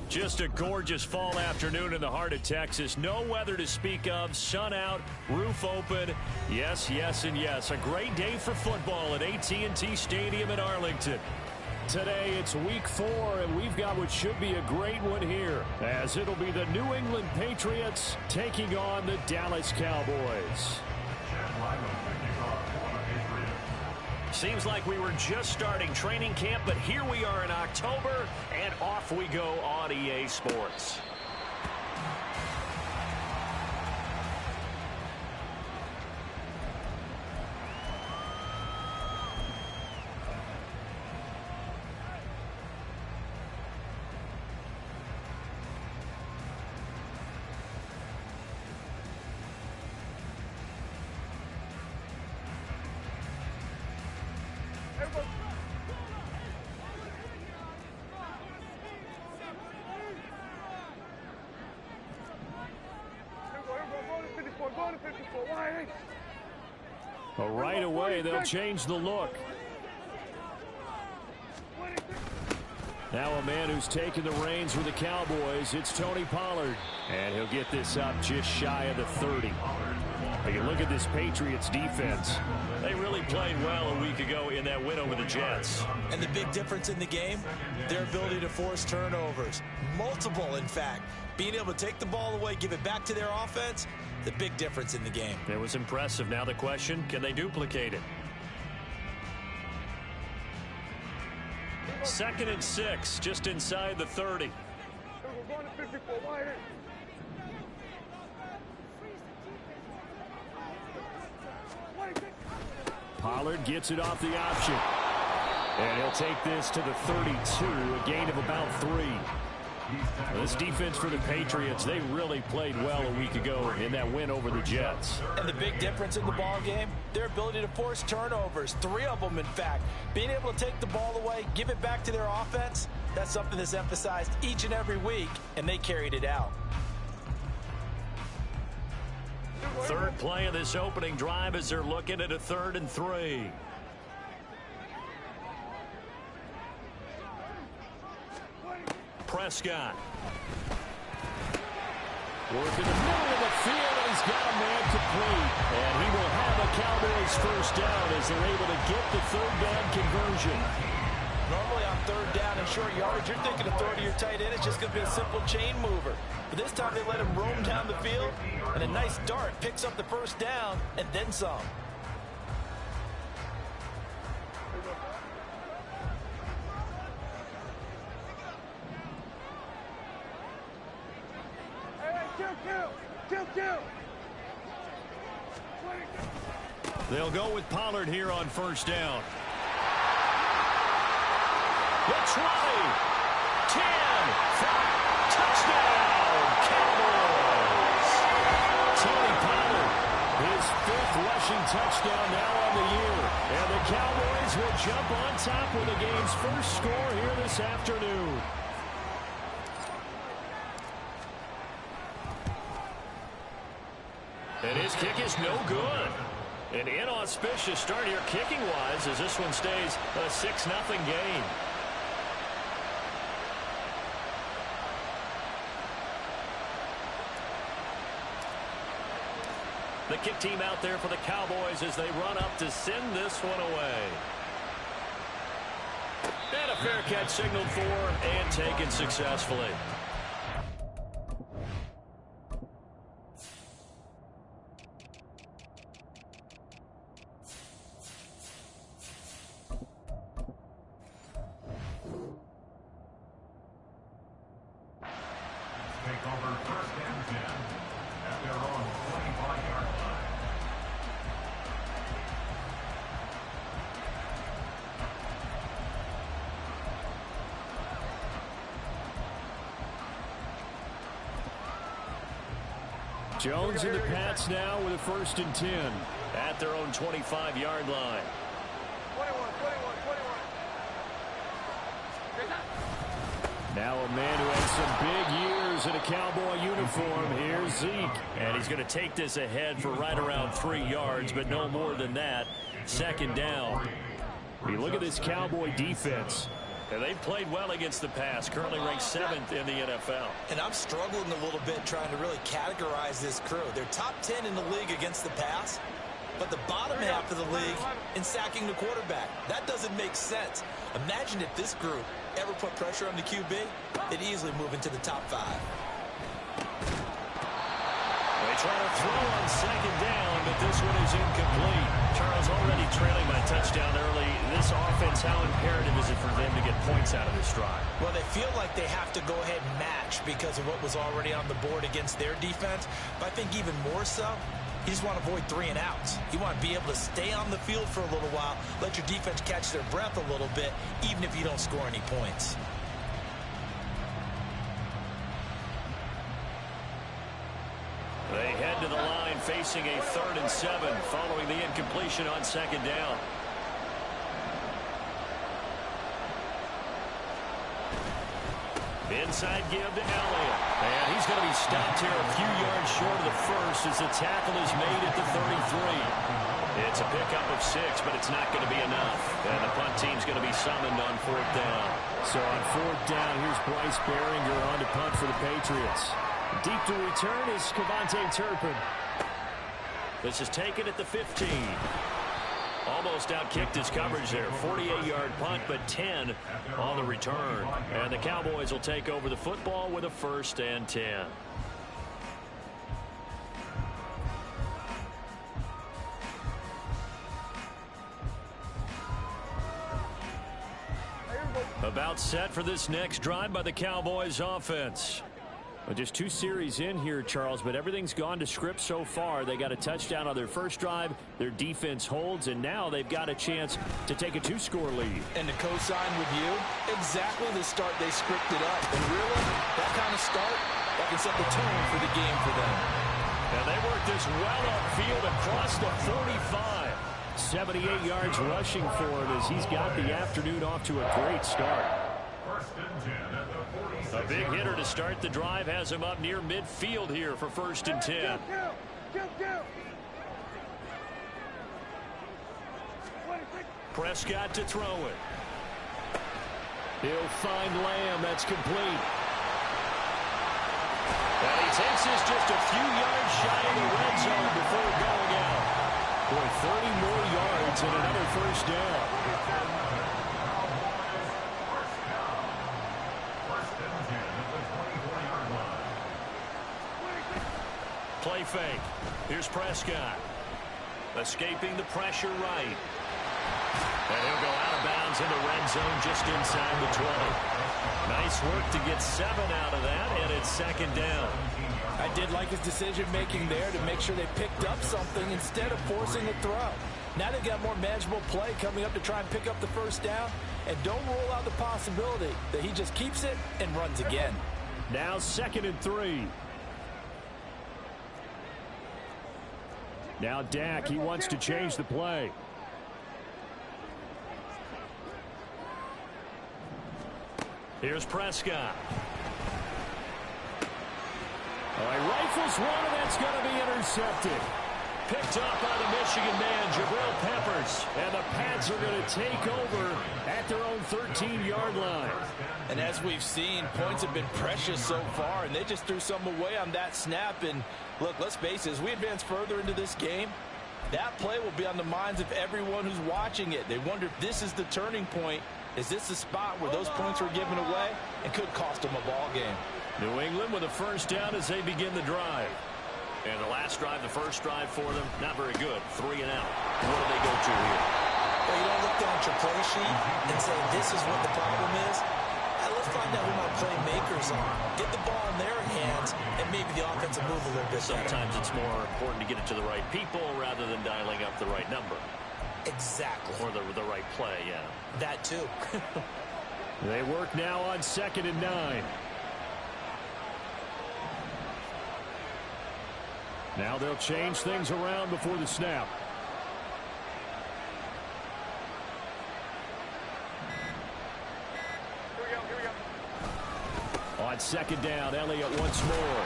Just a gorgeous fall afternoon in the heart of Texas. No weather to speak of. Sun out, roof open. Yes, yes, and yes. A great day for football at AT&T Stadium in Arlington. Today it's week 4, and we've got what should be a great one here, as it'll be the New England Patriots taking on the Dallas Cowboys. Seems like we were just starting training camp, but here we are in October, and off we go on EA Sports. Well, right away, they'll change the look. Now a man who's taken the reins for the Cowboys, it's Tony Pollard. And he'll get this up just shy of the 30. You can look at this Patriots defense. They really played well a week ago in that win over the Jets. And the big difference in the game, their ability to force turnovers. Multiple, in fact. Being able to take the ball away, give it back to their offense, the big difference in the game. It was impressive. Now the question, can they duplicate it? 2nd and 6, just inside the 30. Pollard gets it off the option. And he'll take this to the 32, a gain of about 3. This defense for the Patriots, they really played well a week ago in that win over the Jets. And the big difference in the ball game, their ability to force turnovers, 3 of them in fact. Being able to take the ball away, give it back to their offense, that's something that's emphasized each and every week, and they carried it out. Third play of this opening drive as they're looking at a 3rd and 3. Prescott. Working the middle of the field, and he's got a man complete. And he will have a Cowboys first down as they're able to get the 3rd down conversion. Normally on 3rd down and short yardage, you're thinking of throwing to your tight end. It's just going to be a simple chain mover. But this time they let him roam down the field, and a nice dart picks up the first down and then some. They'll go with Pollard here on 1st down. It's running. 10, 5, touchdown, Cowboys. Tony Pollard, his 5th rushing touchdown now on the year. And the Cowboys will jump on top with the game's first score here this afternoon. And his kick is no good. An inauspicious start here kicking-wise as this one stays a 6-0 game. The kick team out there for the Cowboys as they run up to send this one away. And a fair catch signaled for and taken successfully. Jones and the Pats now with a 1st and 10 at their own 25-yard line. 21. Now a man who had some big years in a Cowboy uniform. Here's Zeke. And he's going to take this ahead for right around 3 yards, but no more than that. 2nd down. You look at this Cowboy defense. And they've played well against the pass, currently ranked 7th in the NFL. And I'm struggling a little bit trying to really categorize this crew. They're top 10 in the league against the pass, but the bottom half of the league in sacking the quarterback. That doesn't make sense. Imagine if this group ever put pressure on the QB, they'd easily move into the top 5. They try to throw on second down, but this one is incomplete. Charles, already trailing by touchdown early. This offense, how imperative is it for them to get points out of this drive? Well, they feel like they have to go ahead and match because of what was already on the board against their defense. But I think even more so, you just want to avoid 3 and outs. You want to be able to stay on the field for a little while, let your defense catch their breath a little bit, even if you don't score any points. They head to the line facing a 3rd and 7 following the incompletion on second down. Inside give to Elliott. And he's going to be stopped here a few yards short of the first as the tackle is made at the 33. It's a pickup of 6, but it's not going to be enough. And the punt team's going to be summoned on 4th down. So on 4th down, here's Bryce Behringer on to punt for the Patriots. Deep to return is Cavante Turpin. This is taken at the 15. Almost outkicked his coverage there. 48-yard punt, but 10 on the return. And the Cowboys will take over the football with a 1st and 10. About set for this next drive by the Cowboys offense. Well, just 2 series in here, Charles, but everything's gone to script so far. They got a touchdown on their first drive. Their defense holds, and now they've got a chance to take a 2-score lead. And to co-sign with you, exactly the start they scripted up. And really, that kind of start, that can set the tone for the game for them. And they work this well upfield across the 45. 78 yards rushing for him as he's got the afternoon off to a great start. A big hitter to start the drive has him up near midfield here for 1st and 10. Prescott to throw it. He'll find Lamb. That's complete. And he takes this just a few yards shy of the red zone before going out. Boy, 30 more yards and another 1st down. Play fake. Here's Prescott. Escaping the pressure right. And he'll go out of bounds in the red zone just inside the 20. Nice work to get 7 out of that, and it's 2nd down. I did like his decision-making there to make sure they picked up something instead of forcing a throw. Now they've got more manageable play coming up to try and pick up the 1st down, and don't rule out the possibility that he just keeps it and runs again. Now 2nd and 3. Now Dak, he wants to change the play. Here's Prescott. He rifles one, and that's going to be intercepted. Picked up by the Michigan man, Jabril Peppers. And the Pats are going to take over at their own 13-yard line. And as we've seen, points have been precious so far, and they just threw some away on that snap. And look, let's face it, as we advance further into this game, that play will be on the minds of everyone who's watching it. They wonder if this is the turning point. Is this the spot where those points were given away and could cost them a ball game? New England with a 1st down as they begin the drive. And the last drive, the first drive for them, not very good. 3 and out. What do they go to here? Well, you don't look down at your play sheet and say, this is what the problem is. Let's find out who my playmakers are. Get the ball in their hands, and maybe the offense will move a little bit better. Sometimes it's more important to get it to the right people rather than dialing up the right number. Exactly. Or the right play, yeah. That too. They work now on 2nd and 9. Now they'll change things around before the snap. On 2nd down, Elliott once more.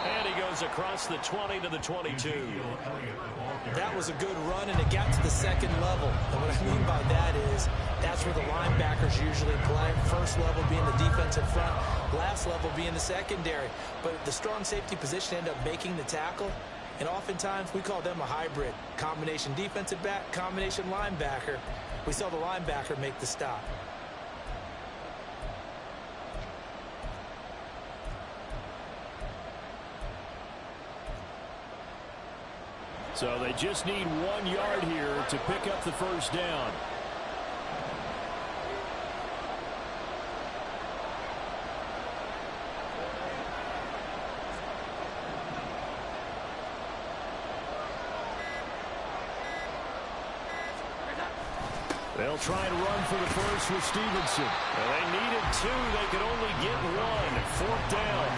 And he goes across the 20 to the 22. That was a good run, and it got to the second level. And what I mean by that is that's where the linebackers usually play. First level being the defensive front, last level being the secondary. But the strong safety position ended up making the tackle, and oftentimes we call them a hybrid. Combination defensive back, combination linebacker. We saw the linebacker make the stop. So they just need 1 yard here to pick up the first down. They'll try and run for the first with Stevenson. Well, they needed 2. They could only get 1. Fourth down.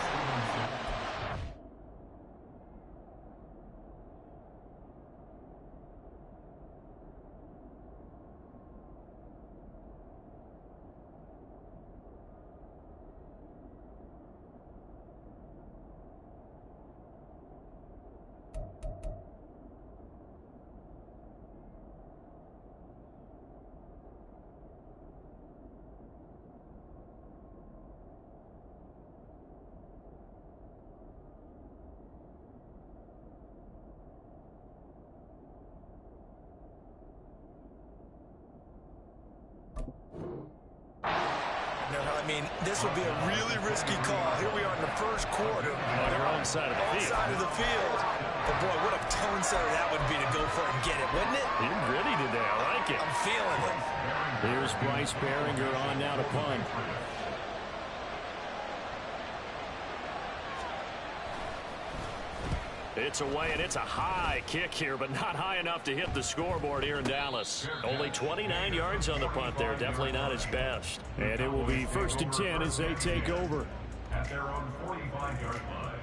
I mean, this would be a really risky call. Here we are in the first quarter. On your own side of the field. Side of the field. But, boy, what a tone setter that would be to go for it and get it, wouldn't it? You're gritty today. I like it. I'm feeling it. Here's Bryce Behringer on now to punt. It's away, and it's a high kick here, but not high enough to hit the scoreboard here in Dallas. Only 29 yards on the punt there. Definitely not his best. And it will be 1st and 10 as they take over. At their own 45-yard line.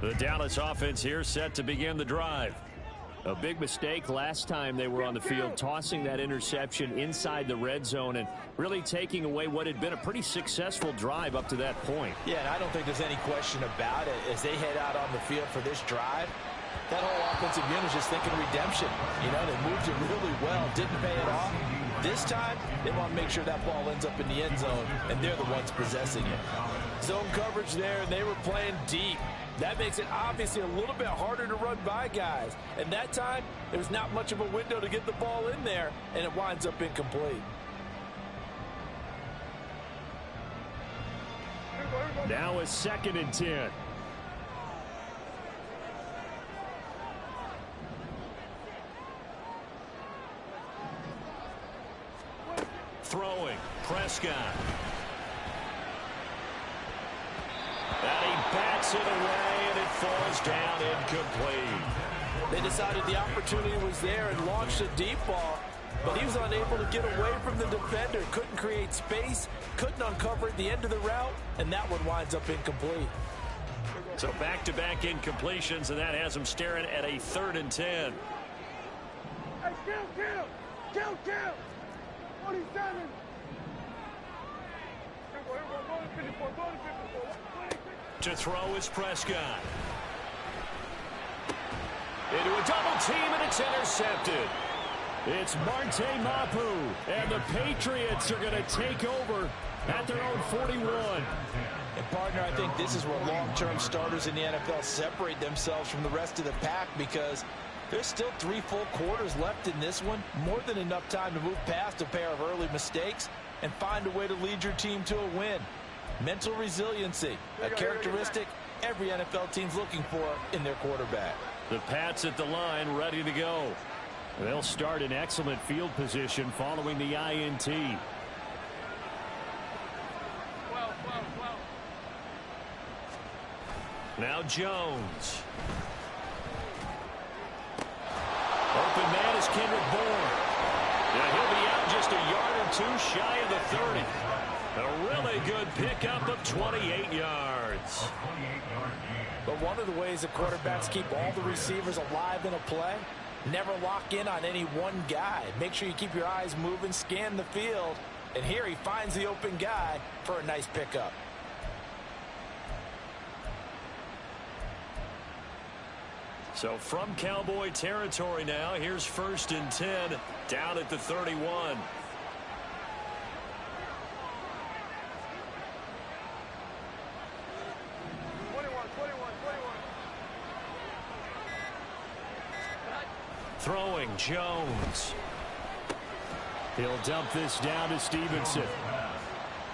The Dallas offense here set to begin the drive. A big mistake last time they were on the field, tossing that interception inside the red zone and really taking away what had been a pretty successful drive up to that point. Yeah, and I don't think there's any question about it. As they head out on the field for this drive, that whole offensive unit is just thinking redemption. You know, they moved it really well, didn't pay it off. This time, they want to make sure that ball ends up in the end zone, and they're the ones possessing it. Zone coverage there, and they were playing deep. That makes it obviously a little bit harder to run by guys. And that time, there was not much of a window to get the ball in there, and it winds up incomplete. Now a 2nd and 10. Throwing, Prescott. And he bats it away, and it falls down incomplete. They decided the opportunity was there and launched a deep ball, but he was unable to get away from the defender. Couldn't create space, couldn't uncover at the end of the route, and that one winds up incomplete. So back-to-back incompletions, and that has him staring at a 3rd and 10. Hey, kill! 47! To throw is Prescott. Into a double team, and it's intercepted. It's Marte Mapu, and the Patriots are going to take over at their own 41. And, partner, I think this is where long-term starters in the NFL separate themselves from the rest of the pack, because there's still 3 full quarters left in this one. More than enough time to move past a pair of early mistakes and find a way to lead your team to a win. Mental resiliency, a characteristic every NFL team's looking for in their quarterback. The Pats at the line, ready to go. They'll start in excellent field position following the INT. Now Jones. Open man is Kendrick Bourne. Yeah, he'll be out just a yard or 2 shy of the 30. A really good pickup of 28 yards. But one of the ways that quarterbacks keep all the receivers alive in a play Never lock in on any one guy. Make sure you keep your eyes moving, scan the field. And here he finds the open guy for a nice pickup. So from Cowboy territory now, here's 1st and 10 down at the 31. Throwing Jones. He'll dump this down to Stevenson.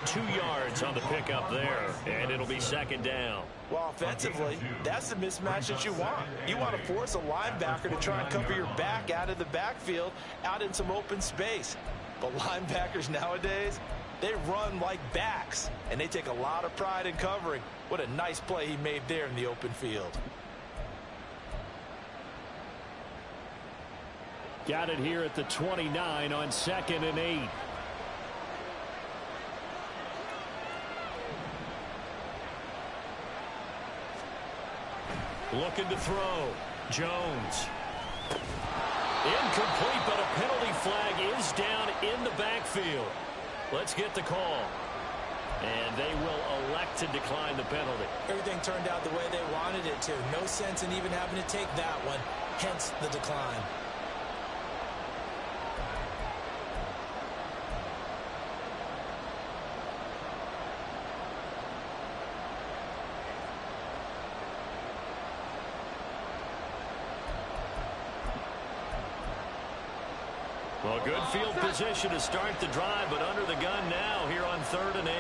2 yards on the pickup there, and it'll be 2nd down. Well, offensively, that's the mismatch that you want. You want to force a linebacker to try and cover your back out of the backfield, out in some open space. But linebackers nowadays, they run like backs, and they take a lot of pride in covering. What a nice play he made there in the open field. Got it here at the 29 on 2nd and 8. Looking to throw. Jones. Incomplete, but a penalty flag is down in the backfield. Let's get the call. And they will elect to decline the penalty. Everything turned out the way they wanted it to. No sense in even having to take that one, hence the decline. Well, good field position to start the drive, but under the gun now here on 3rd and 8.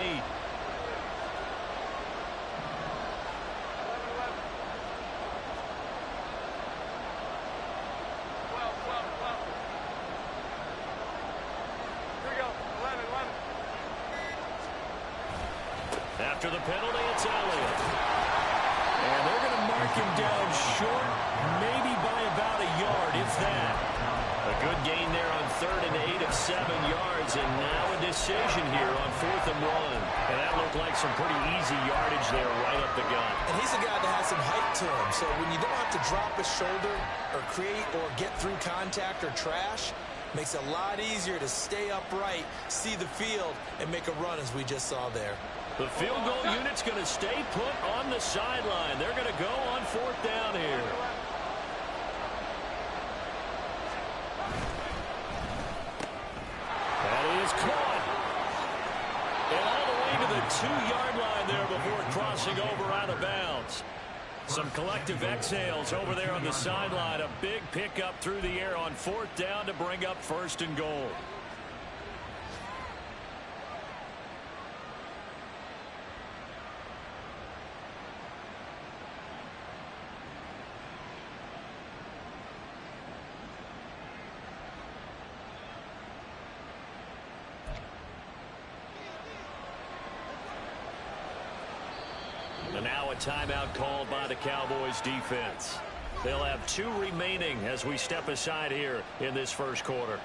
After the penalty, it's Elliott. And they're going to mark him down short, maybe by about a yard, if that. A good gain there on 3rd and 8 of 7 yards, and now a decision here on 4th and 1. And that looked like some pretty easy yardage there right up the gut. And he's a guy that has some height to him, so when you don't have to drop a shoulder or create or get through contact or trash, makes it a lot easier to stay upright, see the field, and make a run as we just saw there. The field goal unit's going to stay put on the sideline. They're going to go on 4th down here. Caught. And all the way to the 2-yard line there before crossing over out of bounds. Some collective exhales over there on the sideline. A big pickup through the air on 4th down to bring up 1st and goal. And now a timeout called by the Cowboys defense. They'll have 2 remaining as we step aside here in this 1st quarter.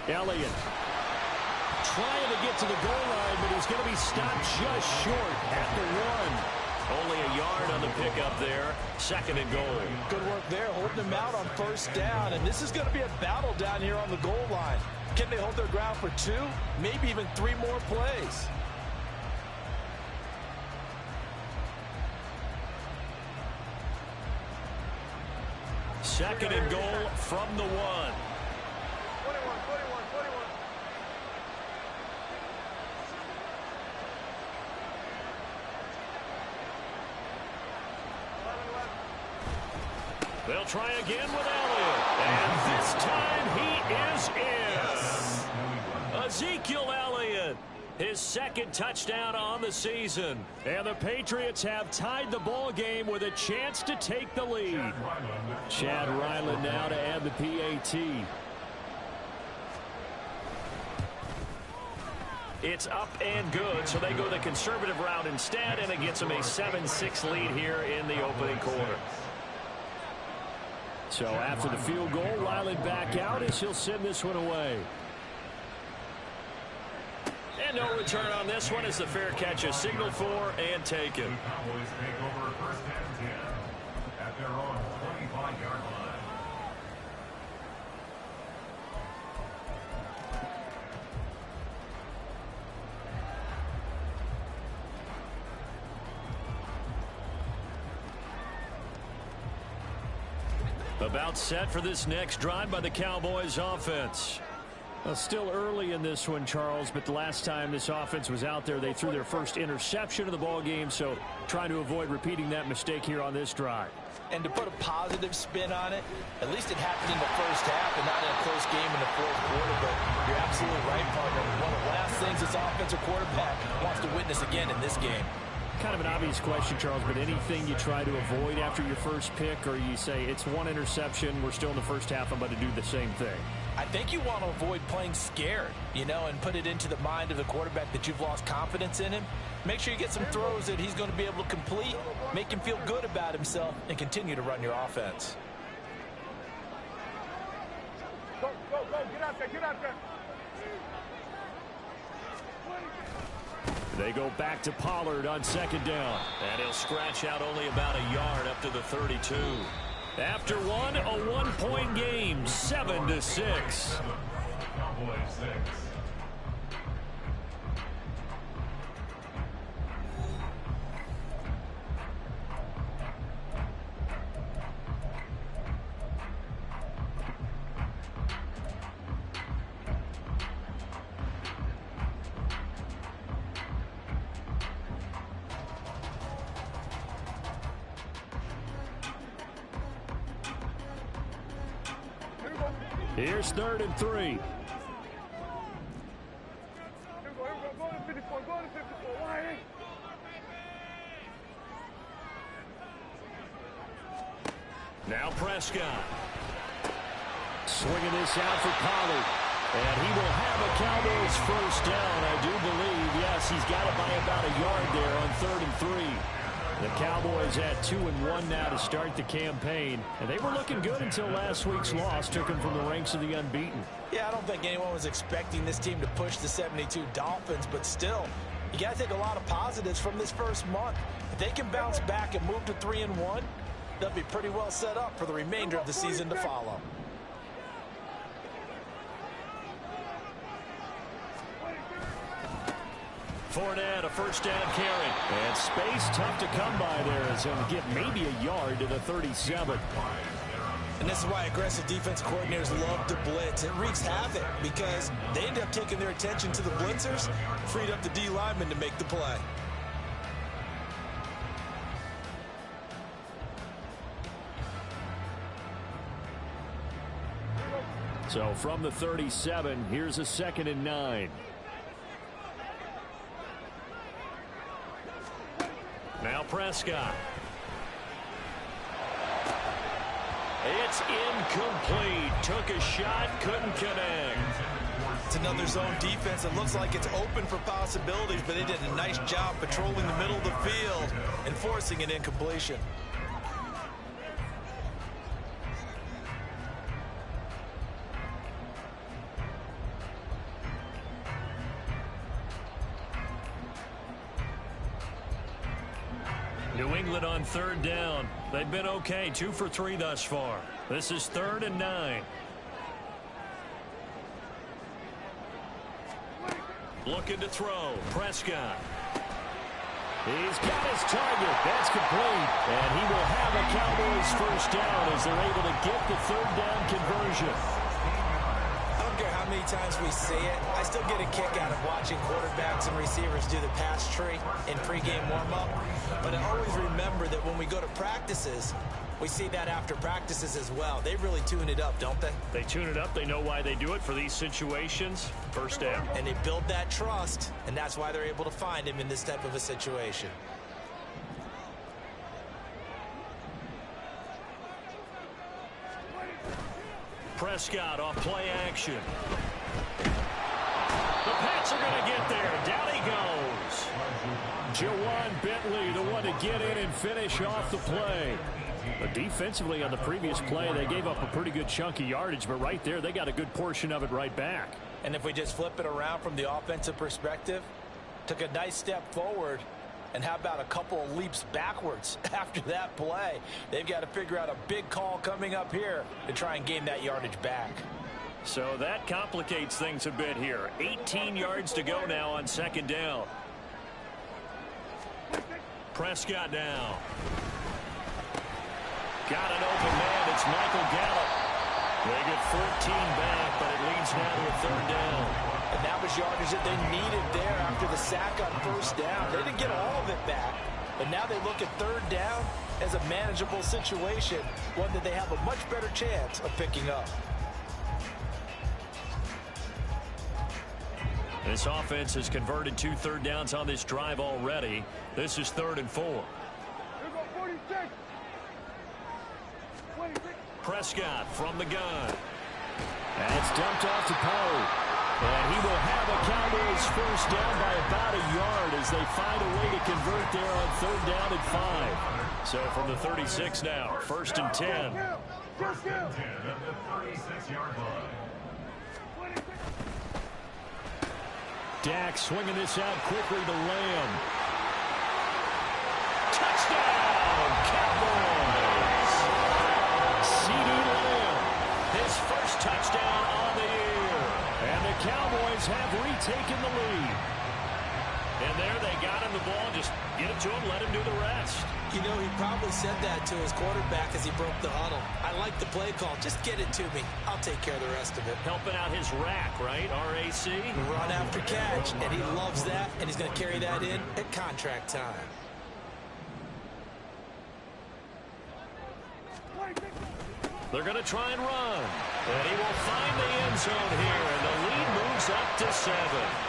Elliott trying to get to the goal line, but he's going to be stopped just short at the 1. Only a yard on the pickup there. 2nd and goal. Good work there, holding him out on 1st down. And this is going to be a battle down here on the goal line. Can they hold their ground for 2, maybe even 3 more plays? Second and goal from the 1. They'll try again with Elliott. And this time he is in. Ezekiel Elliott His second touchdown on the season. And the Patriots have tied the ball game with a chance to take the lead. Chad Ryland now to add the PAT. It's up and good, so they go the conservative route instead, and it gets them a 7-6 lead here in the opening quarter. So after the field goal, Ryland back out as he'll send this one away. And no return on this one as the fair catch is signaled for and taken. Cowboys take over first and 10 at their own 25-yard line. About set for this next drive by the Cowboys offense. Well, still early in this one, Charles, but the last time this offense was out there, they threw their first interception of the ball game, so trying to avoid repeating that mistake here on this drive. And to put a positive spin on it, at least it happened in the first half and not in a close game in the fourth quarter. But you're absolutely right, partner. One of the last things this offensive quarterback wants to witness again in this game. Kind of an obvious question, Charles, but anything you try to avoid after your first pick, or you say it's one interception, we're still in the first half, I'm about to do the same thing? I think you want to avoid playing scared, and put it into the mind of the quarterback that you've lost confidence in him. Make sure you get some throws that he's going to be able to complete, make him feel good about himself, and continue to run your offense. Go, get out there. They go back to Pollard on second down. And he'll scratch out only about a yard up to the 32. After one, a one-point game, 7-6. Cowboys 6. Here's 3rd and 3. Here we go. Go to 54. Why? Now Prescott. Swinging this out for Pollard. And he will have a Cowboys first down, I do believe. Yes, he's got it by about a yard there on 3rd and 3. The Cowboys at 2-1 now to start the campaign. And they were looking good until last week's loss took them from the ranks of the unbeaten. Yeah, I don't think anyone was expecting this team to push the 72 Dolphins, but still, you got to take a lot of positives from this first month. If they can bounce back and move to 3-1, they'll be pretty well set up for the remainder of the season to follow. Fournette, a first down carry. And space tough to come by there as he'll get maybe a yard to the 37. And this is why aggressive defense coordinators love to blitz. It wreaks havoc because they end up taking their attention to the blitzers, freed up the D lineman to make the play. So from the 37, here's a 2nd and 9. Now Prescott. It's incomplete. Took a shot, couldn't connect. It's another zone defense. It looks like it's open for possibilities, but they did a nice job patrolling the middle of the field and forcing an incompletion. New England on 3rd down. They've been okay, 2 for 3 thus far. This is 3rd and 9. Looking to throw. Prescott. He's got his target. That's complete. And he will have a Cowboys first down as they're able to get the 3rd down conversion. I don't care how many times we see it. I still get a kick out of watching quarterbacks and receivers do the pass tree in pregame warm-up. But I always remember that when we go to practices, we see that after practices as well. They really tune it up, don't they? They tune it up. They know why they do it for these situations. First down. And they build that trust, and that's why they're able to find him in this type of a situation. Prescott off play action. The Pats are going to get there. Down he goes. Jawan Bentley, the one to get in and finish off the play. But defensively on the previous play, they gave up a pretty good chunk of yardage, but right there, they got a good portion of it right back. And if we just flip it around from the offensive perspective, took a nice step forward, and how about a couple of leaps backwards after that play? They've got to figure out a big call coming up here to try and gain that yardage back. So that complicates things a bit here. 18 yards to go now on second down. Prescott now. Got an open man. It's Michael Gallup. They get 14 back, but it leads now to a third down. And that was yardage that they needed there after the sack on first down. They didn't get all of it back, but now they look at third down as a manageable situation, one that they have a much better chance of picking up. This offense has converted 2 third downs on this drive already. This is 3rd and 4. Here go 46. 26. Prescott from the gun. And it's dumped off to Poe. And he will have a Cowboys first down by about a yard as they find a way to convert there on 3rd down and 5. So from the 36 now, 1st and 10. Just kill. 10 at the 36-yard line. Dak swinging this out quickly to Lamb. Touchdown, Cowboys! CeeDee Lamb, his first touchdown on the year. And the Cowboys have retaken the lead. And there they got him the ball. Just get it to him, let him do the rest. You know, he probably said that to his quarterback as he broke the huddle. I like the play call. Just get it to me. I'll take care of the rest of it. Helping out his rack, right? R-A-C? Run after catch, and he loves that, and he's going to carry that in at contract time. They're going to try and run. And he will find the end zone here. And the lead moves up to 7.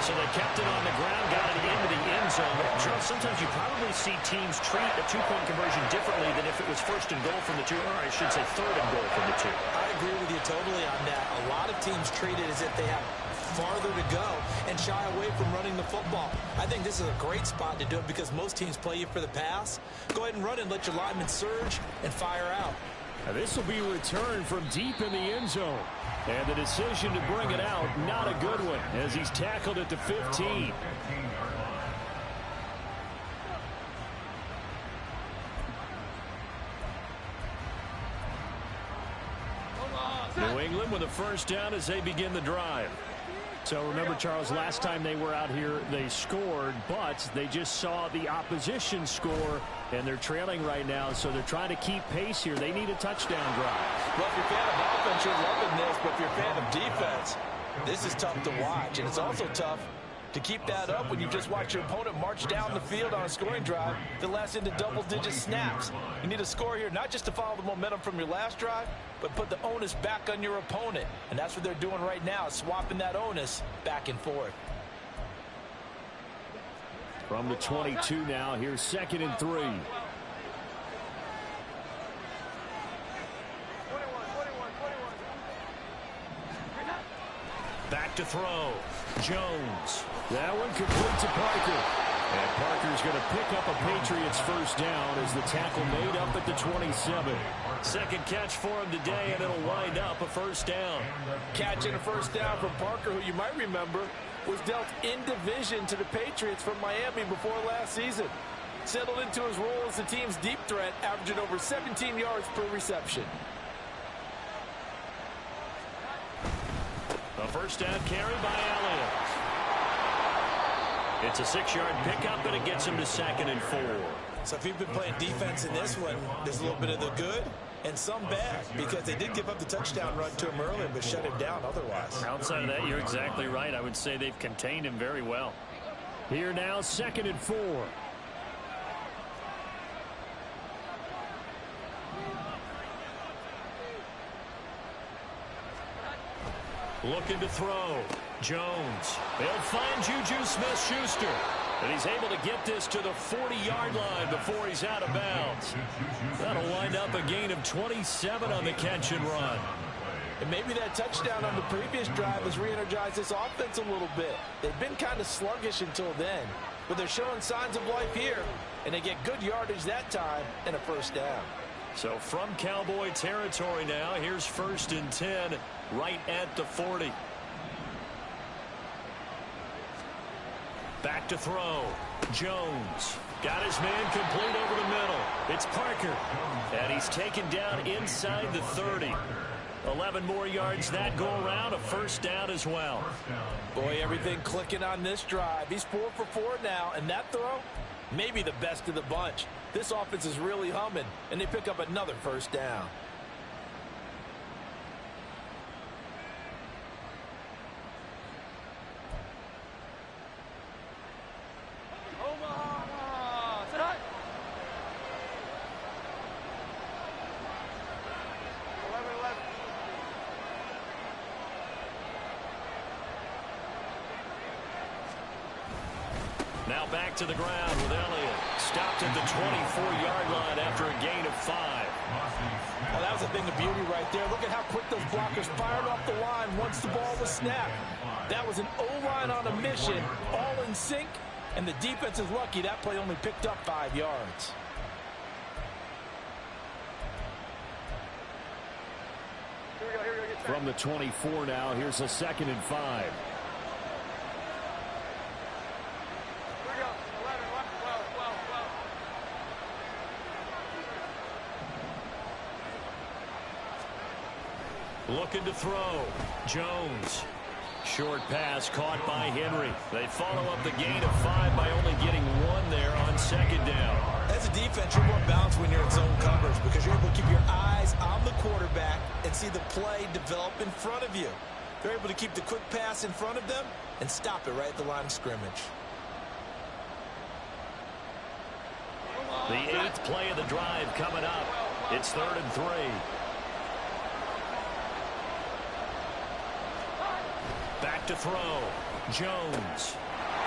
So they kept it on the ground, got it into the end zone. Charles, sometimes you probably see teams treat a two-point conversion differently than if it was 1st and goal from the 2. Or I should say 3rd and goal from the 2. I agree with you totally on that. A lot of teams treat it as if they have farther to go and shy away from running the football. I think this is a great spot to do it because most teams play you for the pass. Go ahead and run and let your linemen surge and fire out. Now this will be returned from deep in the end zone. And the decision to bring it out, not a good one, as he's tackled at the 15. New England with a first down as they begin the drive. So remember, Charles, last time they were out here, they scored, but they just saw the opposition score, and they're trailing right now, so they're trying to keep pace here. They need a touchdown drive. Well, if you're a fan of offense, you're loving this, but if you're a fan of defense, this is tough to watch, and it's also tough to keep that up when you just watch your opponent march down the field on a scoring drive that lasts into double-digit snaps. You need a score here, not just to follow the momentum from your last drive, but put the onus back on your opponent. And that's what they're doing right now, swapping that onus back and forth. From the 22 now, here's 2nd and 3. 21. Back to throw. Jones. That one complete to Parker. And Parker's going to pick up a Patriots first down as the tackle made up at the 27. Second catch for him today, and it'll wind up a first down. Catch and a first down from Parker, who you might remember was dealt in division to the Patriots from Miami before last season. Settled into his role as the team's deep threat, averaging over 17 yards per reception. A first down carry by Elliott. It's a 6-yard pickup, and it gets him to 2nd and 4. So if you've been playing defense in this one, there's a little bit of the good and some bad, because they did give up the touchdown run to him earlier but shut him down otherwise. Outside of that, you're exactly right. I would say they've contained him very well. Here now, 2nd and 4. Looking to throw. Jones. They'll find Juju Smith-Schuster. And he's able to get this to the 40-yard line before he's out of bounds. That'll wind up a gain of 27 on the catch and run. And maybe that touchdown on the previous drive has re-energized this offense a little bit. They've been kind of sluggish until then, but they're showing signs of life here, and they get good yardage that time and a first down. So from Cowboy territory now, here's 1st and 10 right at the 40. Back to throw. Jones. Got his man complete over the middle. It's Parker. And he's taken down inside the 30. 11 more yards that go around. A first down as well. Boy, everything clicking on this drive. He's 4 for 4 now, and that throw, maybe the best of the bunch. This offense is really humming, and they pick up another first down. Now back to the ground with Elliott. Stopped at the 24-yard line after a gain of 5. Well, that was a thing of beauty right there. Look at how quick those blockers fired off the line once the ball was snapped. That was an O-line on a mission, all in sync, and the defense is lucky that play only picked up 5 yards. From the 24 now, here's a 2nd and 5. Looking to throw. Jones. Short pass caught by Henry. They follow up the gain of 5 by only getting 1 there on 2nd down. As a defense, you're more balanced when you're in zone coverage because you're able to keep your eyes on the quarterback and see the play develop in front of you. They're able to keep the quick pass in front of them and stop it right at the line of scrimmage. The 8th play of the drive coming up. It's 3rd and 3. Back to throw. Jones.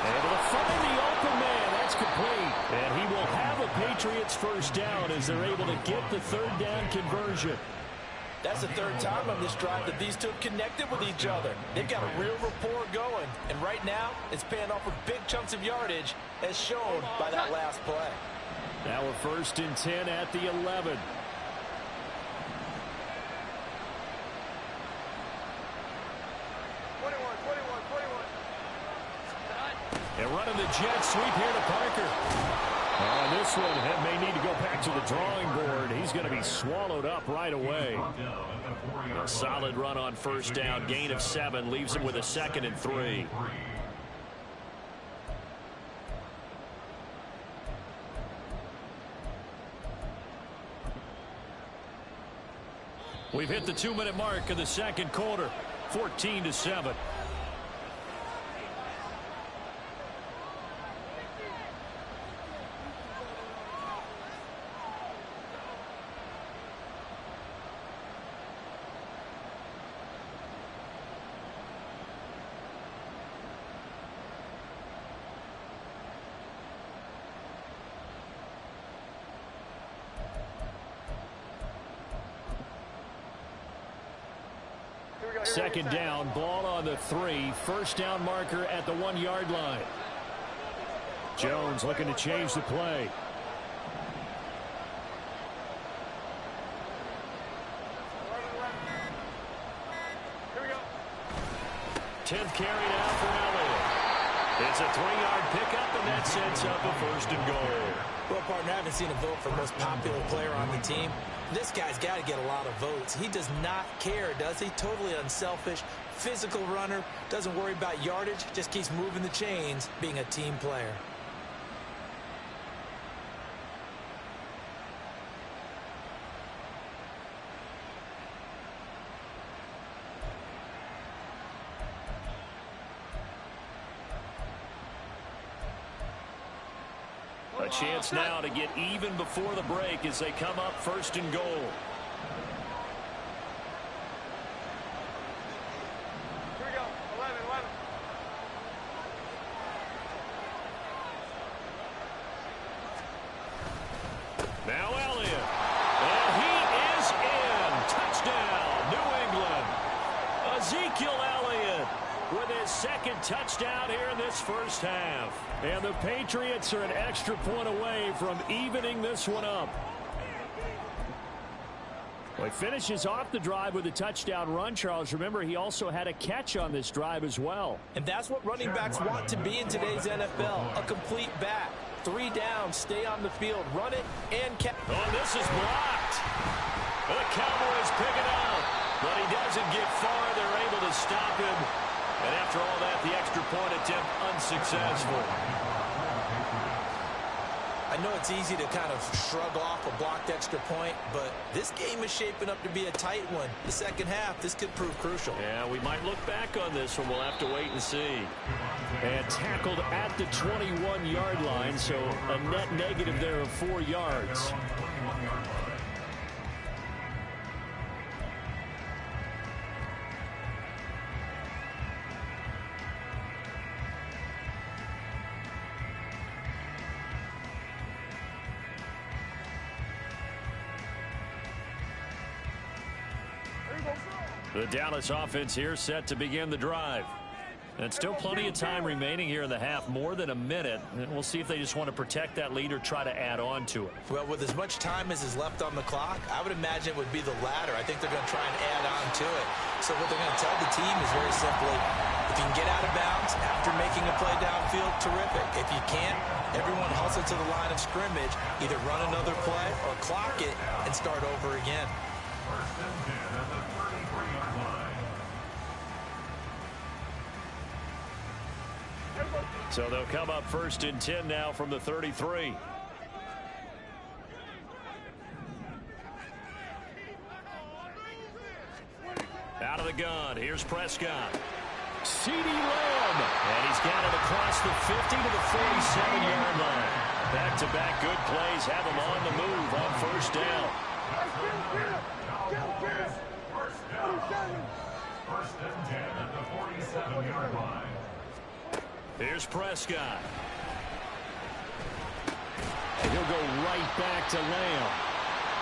Able to find the open man. That's complete. And he will have a Patriots first down as they're able to get the 3rd down conversion. That's the 3rd time on this drive that these two have connected with each other. They've got a real rapport going. And right now, it's paying off with big chunks of yardage as shown by that last play. Now a 1st and 10 at the 11. And running the jet sweep here to Parker. On this one, may need to go back to the drawing board. He's going to be swallowed up right away. A solid run on first down. Gain of 7 leaves him with a 2nd and 3. We've hit the 2-minute mark of the 2nd quarter. 14-7. Second down, ball on the 3. First down marker at the 1-yard line. Jones looking to change the play. Here we go. 10th carry now for Elliott. It's a 3-yard pickup, and that sets up a 1st and goal. Well, partner, I haven't seen a vote for most popular player on the team. This guy's got to get a lot of votes. He does not care, does he? Totally unselfish, physical runner, doesn't worry about yardage, just keeps moving the chains, being a team player. A chance now to get even before the break as they come up first and goal. Here we go. 11, 11. Now Elliott. And he is in. Touchdown, New England. Ezekiel Elliott with his second touchdown here in this first half. And the Patriots are an extra point away from evening this one up. Well, he finishes off the drive with a touchdown run, Charles. Remember, he also had a catch on this drive as well. And that's what running backs want to be in today's NFL, a complete back. 3 down, stay on the field, run it, and catch. Oh, this is blocked. The Cowboys pick it up, but he doesn't get far. They're able to stop him. And after all that, the extra point attempt unsuccessful. I know it's easy to kind of shrug off a blocked extra point, but this game is shaping up to be a tight one. The second half, this could prove crucial. Yeah, we might look back on this one. We'll have to wait and see. And tackled at the 21-yard line, so a net negative there of 4 yards. The Dallas offense here set to begin the drive. And still plenty of time remaining here in the half, more than a minute. And we'll see if they just want to protect that lead or try to add on to it. Well, with as much time as is left on the clock, I would imagine it would be the latter. I think they're going to try and add on to it. So what they're going to tell the team is very simply, if you can get out of bounds after making a play downfield, terrific. If you can't, everyone hustle to the line of scrimmage, either run another play or clock it and start over again. First and 10 at the 33-yard line. So they'll come up first and 10 now from the 33. Out of the gun, here's Prescott. CeeDee Lamb. And he's got it across the 50 to the 47-yard line. Back-to-back good plays have him on the move on first down. First and 10 at the 47-yard line. Here's Prescott. And he'll go right back to Lamb.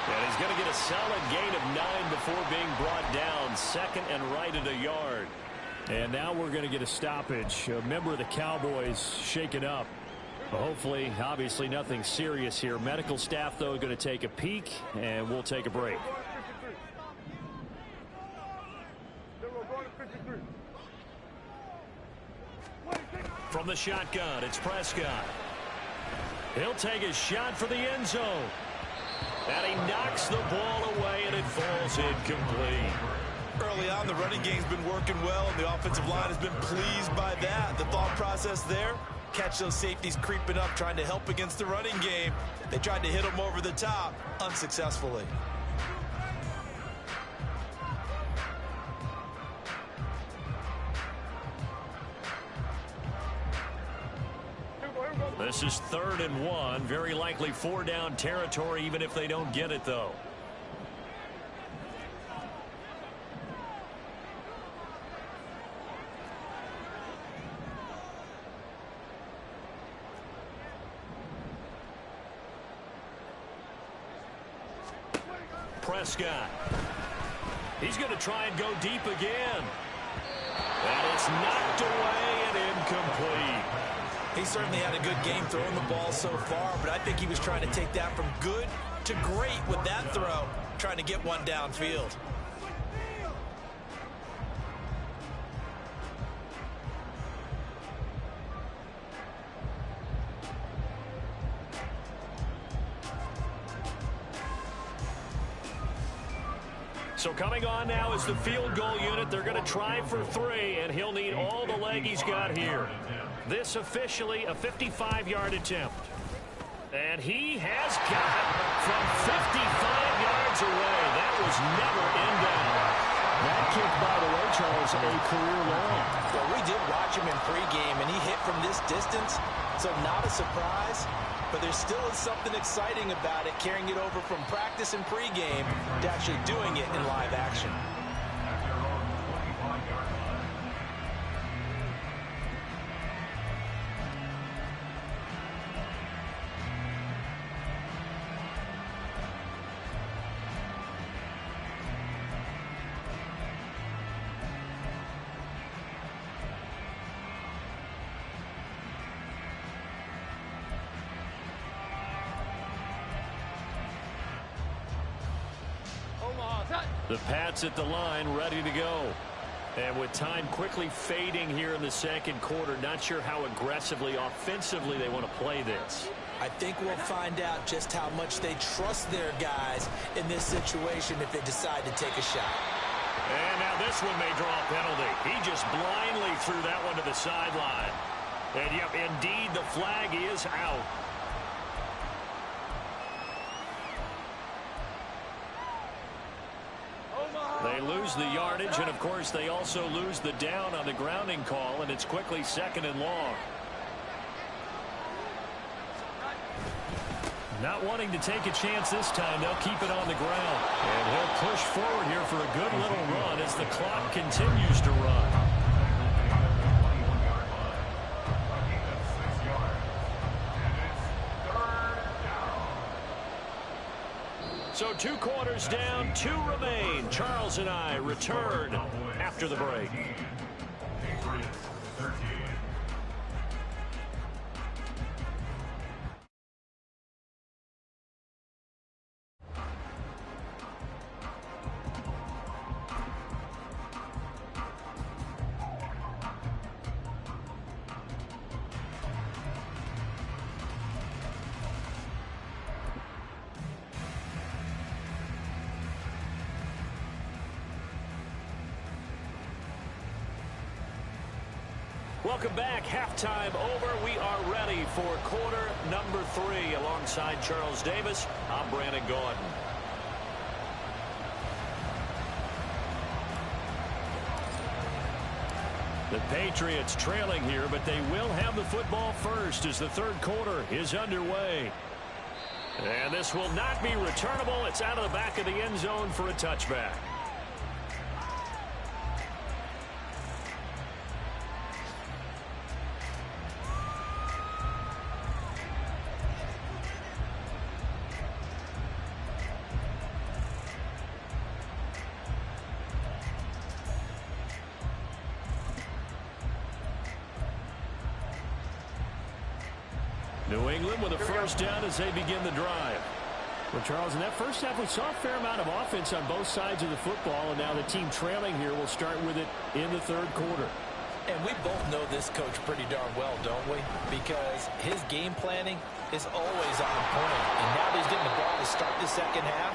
And he's going to get a solid gain of 9 before being brought down. Second and right at a yard. And now we're going to get a stoppage. A member of the Cowboys shaken up. Hopefully, obviously nothing serious here. Medical staff, though, going to take a peek, and we'll take a break. From the shotgun, it's Prescott. He'll take a shot for the end zone. And he knocks the ball away, and it falls incomplete. Early on, the running game's been working well, and the offensive line has been pleased by that. The thought process there, catch those safeties creeping up, trying to help against the running game. They tried to hit them over the top, unsuccessfully. This is 3rd and 1. Very likely 4-down territory, even if they don't get it, though. Prescott. He's going to try and go deep again. And it's knocked away and incomplete. He certainly had a good game throwing the ball so far, but I think he was trying to take that from good to great with that throw, trying to get one downfield. So coming on now is the field goal unit. They're going to try for 3, and he'll need all the leg he's got here. This officially a 55-yard attempt. And he has got it from 55 yards away. That was never in doubt. That kick, by the way, Charles, a career long. Well, we did watch him in pregame, and he hit from this distance. So not a surprise, but there still is something exciting about it, carrying it over from practice and pregame to actually doing it in live action. At their own 25-yard line. The Pats at the line, ready to go. And with time quickly fading here in the second quarter, not sure how aggressively, offensively they want to play this. I think we'll find out just how much they trust their guys in this situation if they decide to take a shot. And now this one may draw a penalty. He just blindly threw that one to the sideline. And yep, indeed, the flag is out. They lose the yardage, and of course they also lose the down on the grounding call, and it's quickly second and long. Not wanting to take a chance this time, they'll keep it on the ground. And he'll push forward here for a good little run as the clock continues to run. So 2 quarters down, 2 remain. Charles and I return after the break. Patriots 13. Welcome back. Halftime over. We are ready for quarter number 3. Alongside Charles Davis, I'm Brandon Gaudin. The Patriots trailing here, but they will have the football first as the third quarter is underway. And this will not be returnable. It's out of the back of the end zone for a touchback. New England with a first down as they begin the drive. Well, Charles, in that first half, we saw a fair amount of offense on both sides of the football, and now the team trailing here will start with it in the third quarter. And we both know this coach pretty darn well, don't we? Because his game planning is always on point. And now that he's getting the ball to start the second half,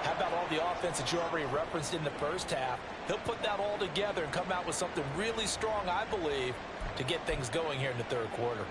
how about all the offense that you already referenced in the first half? He'll put that all together and come out with something really strong, I believe, to get things going here in the third quarter.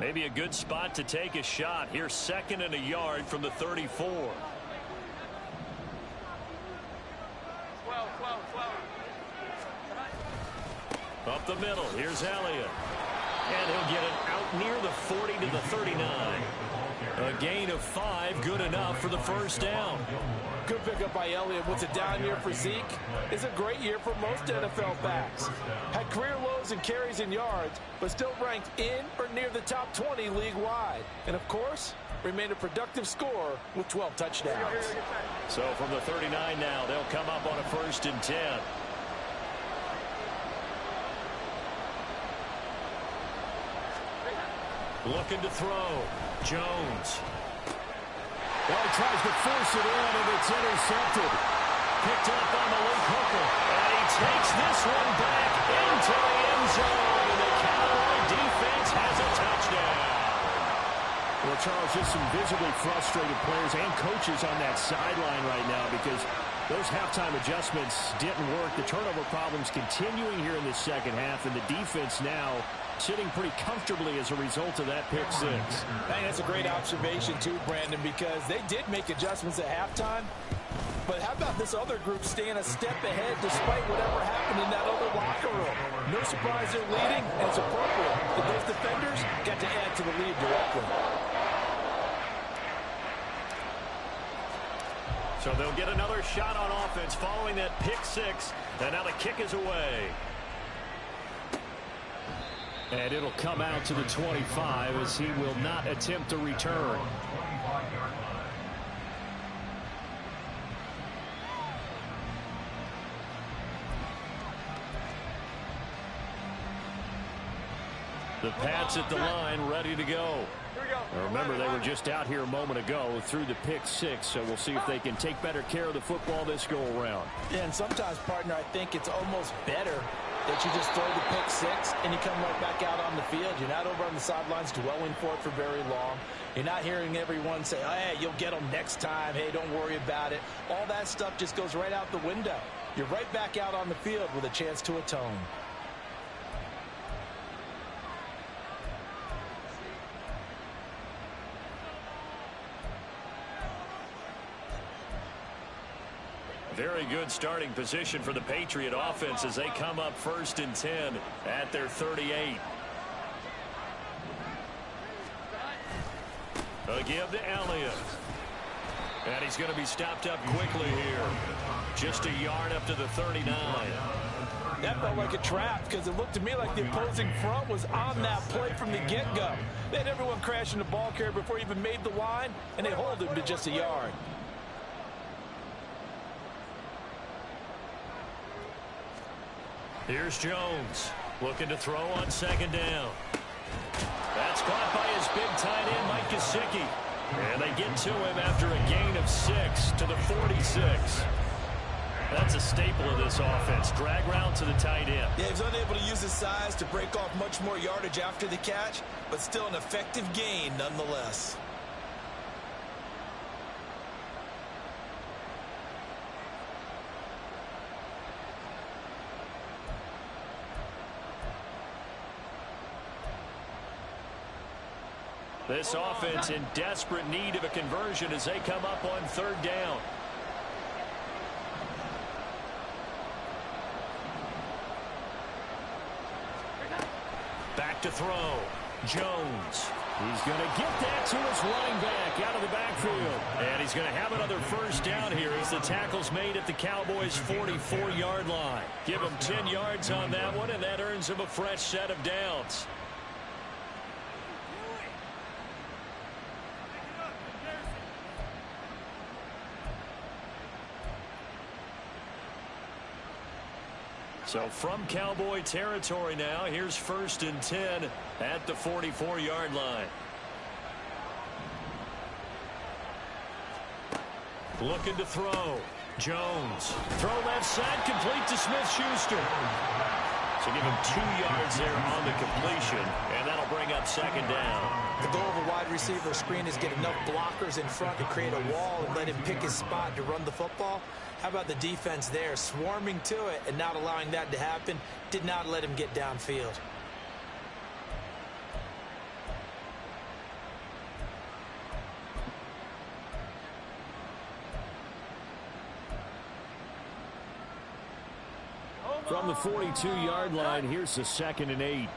Maybe a good spot to take a shot. Here's second and a yard from the 34. 12. Up the middle. Here's Elliott. And he'll get it out near the 40 to the 39. A gain of 5, good enough for the first down. Good pickup by Elliott. What's a down year for Zeke? It's a great year for most NFL backs. Had career lows in carries and yards, but still ranked in or near the top 20 league-wide. And, of course, remained a productive scorer with 12 touchdowns. So from the 39 now, they'll come up on a 1st and 10. Looking to throw. Jones. Well, he tries to force it in, and it's intercepted. picked up on the Luke Hooker. And he takes this one back into the end zone. The Cowboy defense has a touchdown. Well, Charles, just some visibly frustrated players and coaches on that sideline right now because those halftime adjustments didn't work. The turnover problems continuing here in the second half, and the defense now sitting pretty comfortably as a result of that pick six. Hey, that's a great observation too, Brandon, because they did make adjustments at halftime. But how about this other group staying a step ahead despite whatever happened in that other locker room? No surprise they're leading, and it's appropriate. And those defenders got to add to the lead directly. So they'll get another shot on offense following that pick six. And now the kick is away. And it'll come out to the 25 as he will not attempt a return. The Pats at the line, ready to go. Now remember, they were just out here a moment ago through the pick six, so we'll see if they can take better care of the football this go-around. Yeah, and sometimes, partner, I think it's almost better that you just throw the pick six and you come right back out on the field. You're not over on the sidelines dwelling for it for very long. You're not hearing everyone say, oh, hey, you'll get them next time. Hey, don't worry about it. All that stuff just goes right out the window. You're right back out on the field with a chance to atone. Very good starting position for the Patriot offense as they come up 1st and 10 at their 38. A give to Elliott. And he's going to be stopped up quickly here. Just a yard up to the 39. That felt like a trap because it looked to me like the opposing front was on that play from the get-go. They had everyone crashing the ball carrier before he even made the line, and they hold him to just a yard. Here's Jones looking to throw on 2nd down. That's caught by his big tight end, Mike Gesicki. And they get to him after a gain of 6 to the 46. That's a staple of this offense. Drag route to the tight end. Yeah, he's unable to use his size to break off much more yardage after the catch, but still an effective gain nonetheless. This offense in desperate need of a conversion as they come up on 3rd down. Back to throw. Jones. He's going to get that to his running back out of the backfield. And he's going to have another 1st down here as the tackle's made at the Cowboys' 44-yard line. Give him 10 yards on that one, and that earns him a fresh set of downs. So from Cowboy territory now, here's 1st and 10 at the 44-yard line. Looking to throw. Jones. Throw left side, complete to Smith-Schuster. So give him 2 yards there on the completion, and that'll bring up 2nd down. The goal of a wide receiver screen is get enough blockers in front to create a wall and let him pick his spot to run the football. How about the defense there, swarming to it and not allowing that to happen? Did not let him get downfield. From the 42-yard line, here's the 2nd and 8.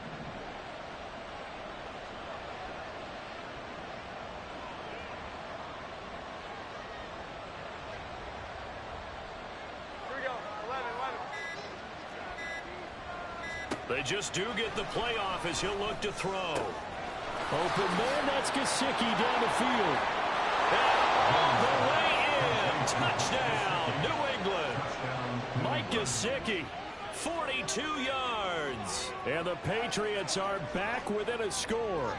They just do get the playoff as he'll look to throw. Open man, that's Gesicki down the field. And all the way in. Touchdown, New England. Mike Gesicki, 42 yards. And the Patriots are back within a score.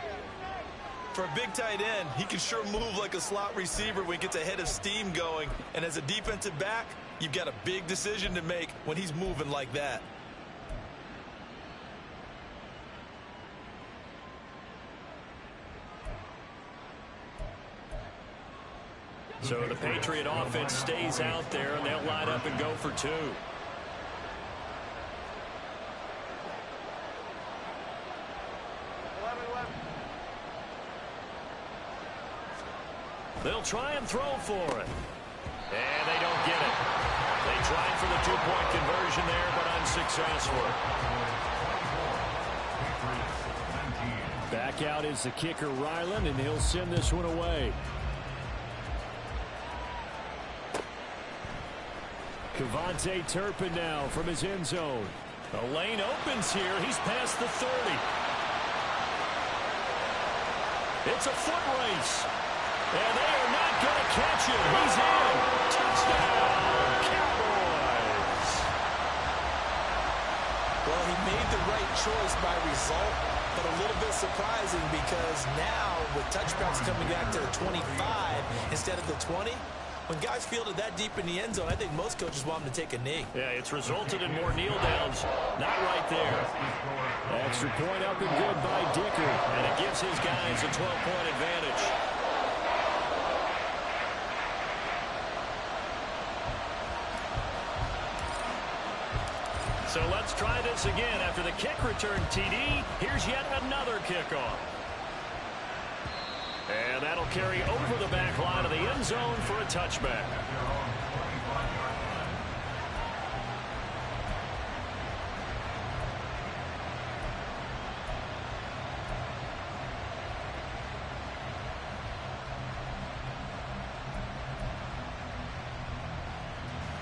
For a big tight end, he can sure move like a slot receiver when he gets a head of steam going. And as a defensive back, You've got a big decision to make when he's moving like that. So the Patriot offense stays out there, and they'll line up and go for two. They'll try and throw for it. And they don't get it. They tried for the two-point conversion there, but unsuccessful. Back out is the kicker, Ryland, and he'll send this one away. Cavante Turpin now from his end zone. The lane opens here. He's past the 30. It's a foot race. And they are not going to catch him. He's in. Touchdown, Cowboys. Well, he made the right choice by result, but a little bit surprising because now with touchdowns coming back to the 25 instead of the 20, when guys field it that deep in the end zone, I think most coaches want them to take a knee. Yeah, it's resulted in more kneel downs. Not right there. Extra point up and good by Dicker. And it gives his guys a 12-point advantage. So let's try this again. After the kick return TD, here's yet another kickoff. And that'll carry over the back line of the end zone for a touchback.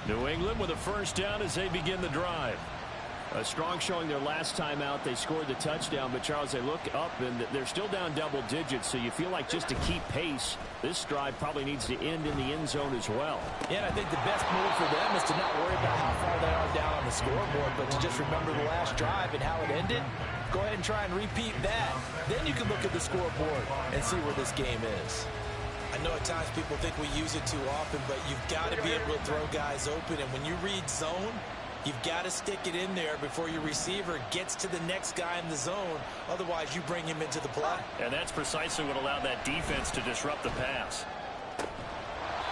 New England with a first down as they begin the drive. A strong showing their last time out. They scored the touchdown, but Charles, they look up and they're still down double digits, so you feel like just to keep pace, this drive probably needs to end in the end zone as well. Yeah, and I think the best move for them is to not worry about how far they are down on the scoreboard, but to just remember the last drive and how it ended. Go ahead and try and repeat that. Then you can look at the scoreboard and see where this game is. I know at times people think we use it too often, but you've got to be able to throw guys open, and when you read zone, you've got to stick it in there before your receiver gets to the next guy in the zone. Otherwise, you bring him into the play. And that's precisely what allowed that defense to disrupt the pass.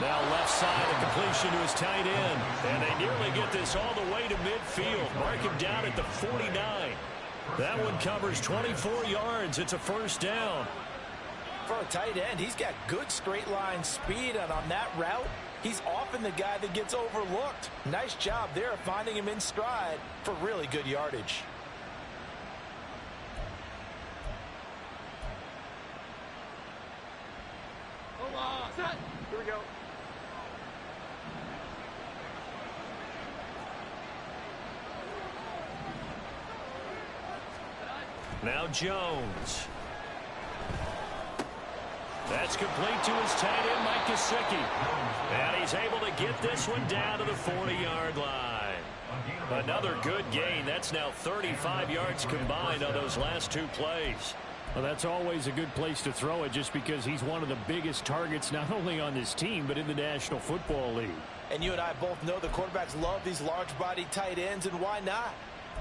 Now left side, a completion to his tight end. And they nearly get this all the way to midfield. Mark him down at the 49. That one covers 24 yards. It's a first down. For a tight end, he's got good straight line speed, and on that route, he's often the guy that gets overlooked. Nice job there of finding him in stride for really good yardage. Here we go. Now Jones. That's complete to his tight end, Mike Gesicki. And he's able to get this one down to the 40-yard line. Another good gain. That's now 35 yards combined on those last two plays. Well, that's always a good place to throw it just because he's one of the biggest targets not only on this team but in the National Football League. And you and I both know the quarterbacks love these large-bodied tight ends, and why not?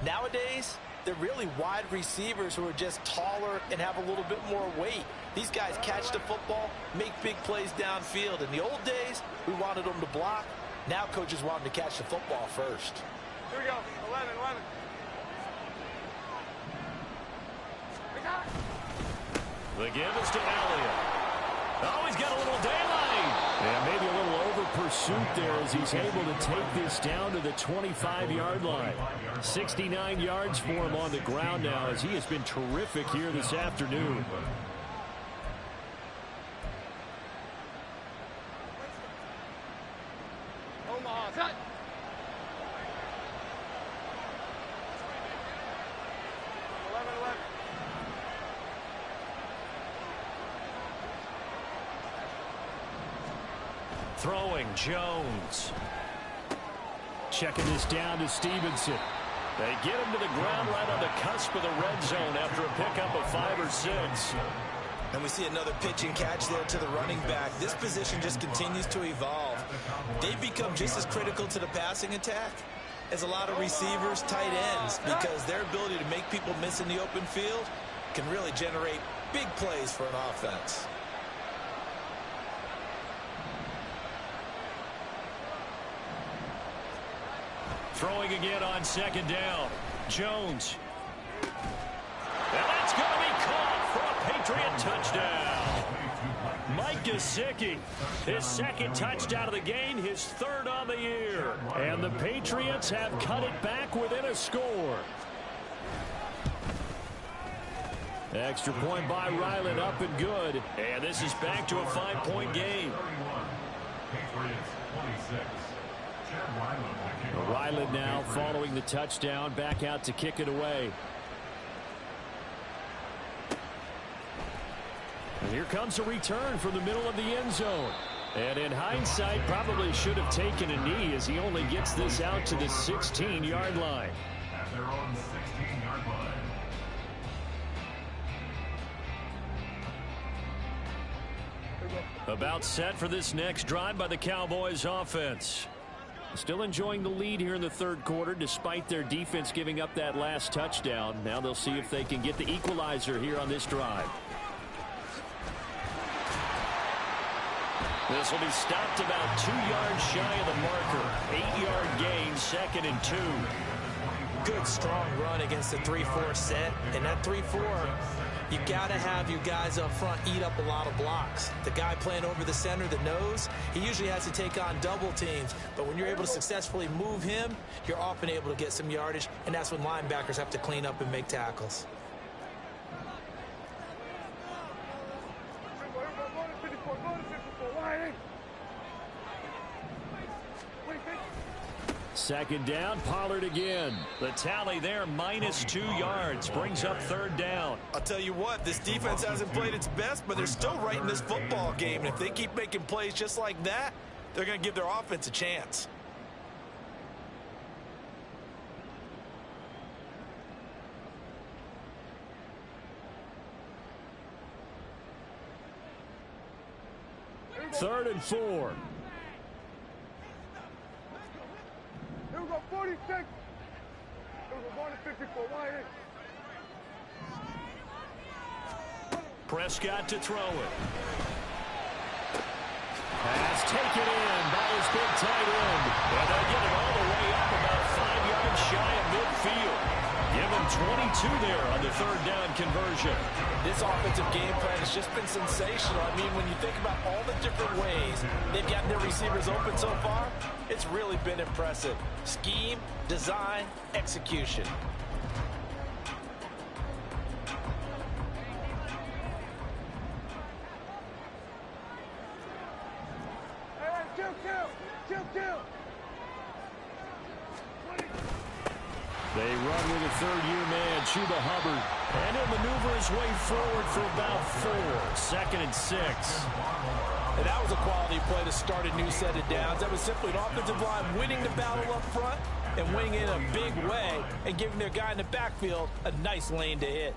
Nowadays, they're really wide receivers who are just taller and have a little bit more weight. These guys catch the football, make big plays downfield. In the old days, we wanted them to block. Now coaches want them to catch the football first. Here we go. 11. The give is to Elliott. Oh, he's got a little daylight. Yeah, maybe a little over pursuit there as he's able to take this down to the 25-yard line. 69 yards for him on the ground now as he has been terrific here this afternoon. Omaha, set. Throwing Jones. Checking this down to Stevenson. They get him to the ground right on the cusp of the red zone after a pickup of 5 or 6. And we see another pitch and catch there to the running back. This position just continues to evolve. They've become just as critical to the passing attack as a lot of receivers, tight ends, because their ability to make people miss in the open field can really generate big plays for an offense. Throwing again on second down. Jones. And that's going to be caught for a Patriot touchdown. Mike Gesicki, his second touchdown of the game, his third on the year. And the Patriots have cut it back within a score. Extra point by Ryland, up and good. And this is back to a 5-point game. Ryland now following the touchdown, back out to kick it away. And here comes a return from the middle of the end zone. And in hindsight, probably should have taken a knee as he only gets this out to the 16-yard line. At their own 16-yard line. About set for this next drive by the Cowboys offense. Still enjoying the lead here in the third quarter despite their defense giving up that last touchdown. Now they'll see if they can get the equalizer here on this drive. This will be stopped about 2 yards shy of the marker. 8-yard gain, 2nd and 2. Good, strong run against the 3-4 set. And that 3-4, you got to have you guys up front eat up a lot of blocks. The guy playing over the center, the nose, he usually has to take on double teams. But when you're able to successfully move him, you're often able to get some yardage. And that's when linebackers have to clean up and make tackles. Second down, Pollard again. The tally there, minus 2 yards, brings up third down. I'll tell you what, this defense hasn't played its best, but they're still right in this football game. And if they keep making plays just like that, they're going to give their offense a chance. Third and 4. Here we go, 46. Here we go, going to 54. Wide. Prescott to throw it. Pass taken in by his big tight end. And they'll get it all the way up about 5 yards shy of midfield. Give him 22 there on the third down conversion. This offensive game plan has just been sensational. I mean, when you think about all the different ways they've gotten their receivers open so far, it's really been impressive. Scheme, design, execution. Hey, chill. They run with a third-year man, Chuba Hubbard. And he'll maneuver his way forward for about 4. 2nd and 6. And that was a quality play to start a new set of downs. That was simply an offensive line winning the battle up front and winning in a big way and giving their guy in the backfield a nice lane to hit.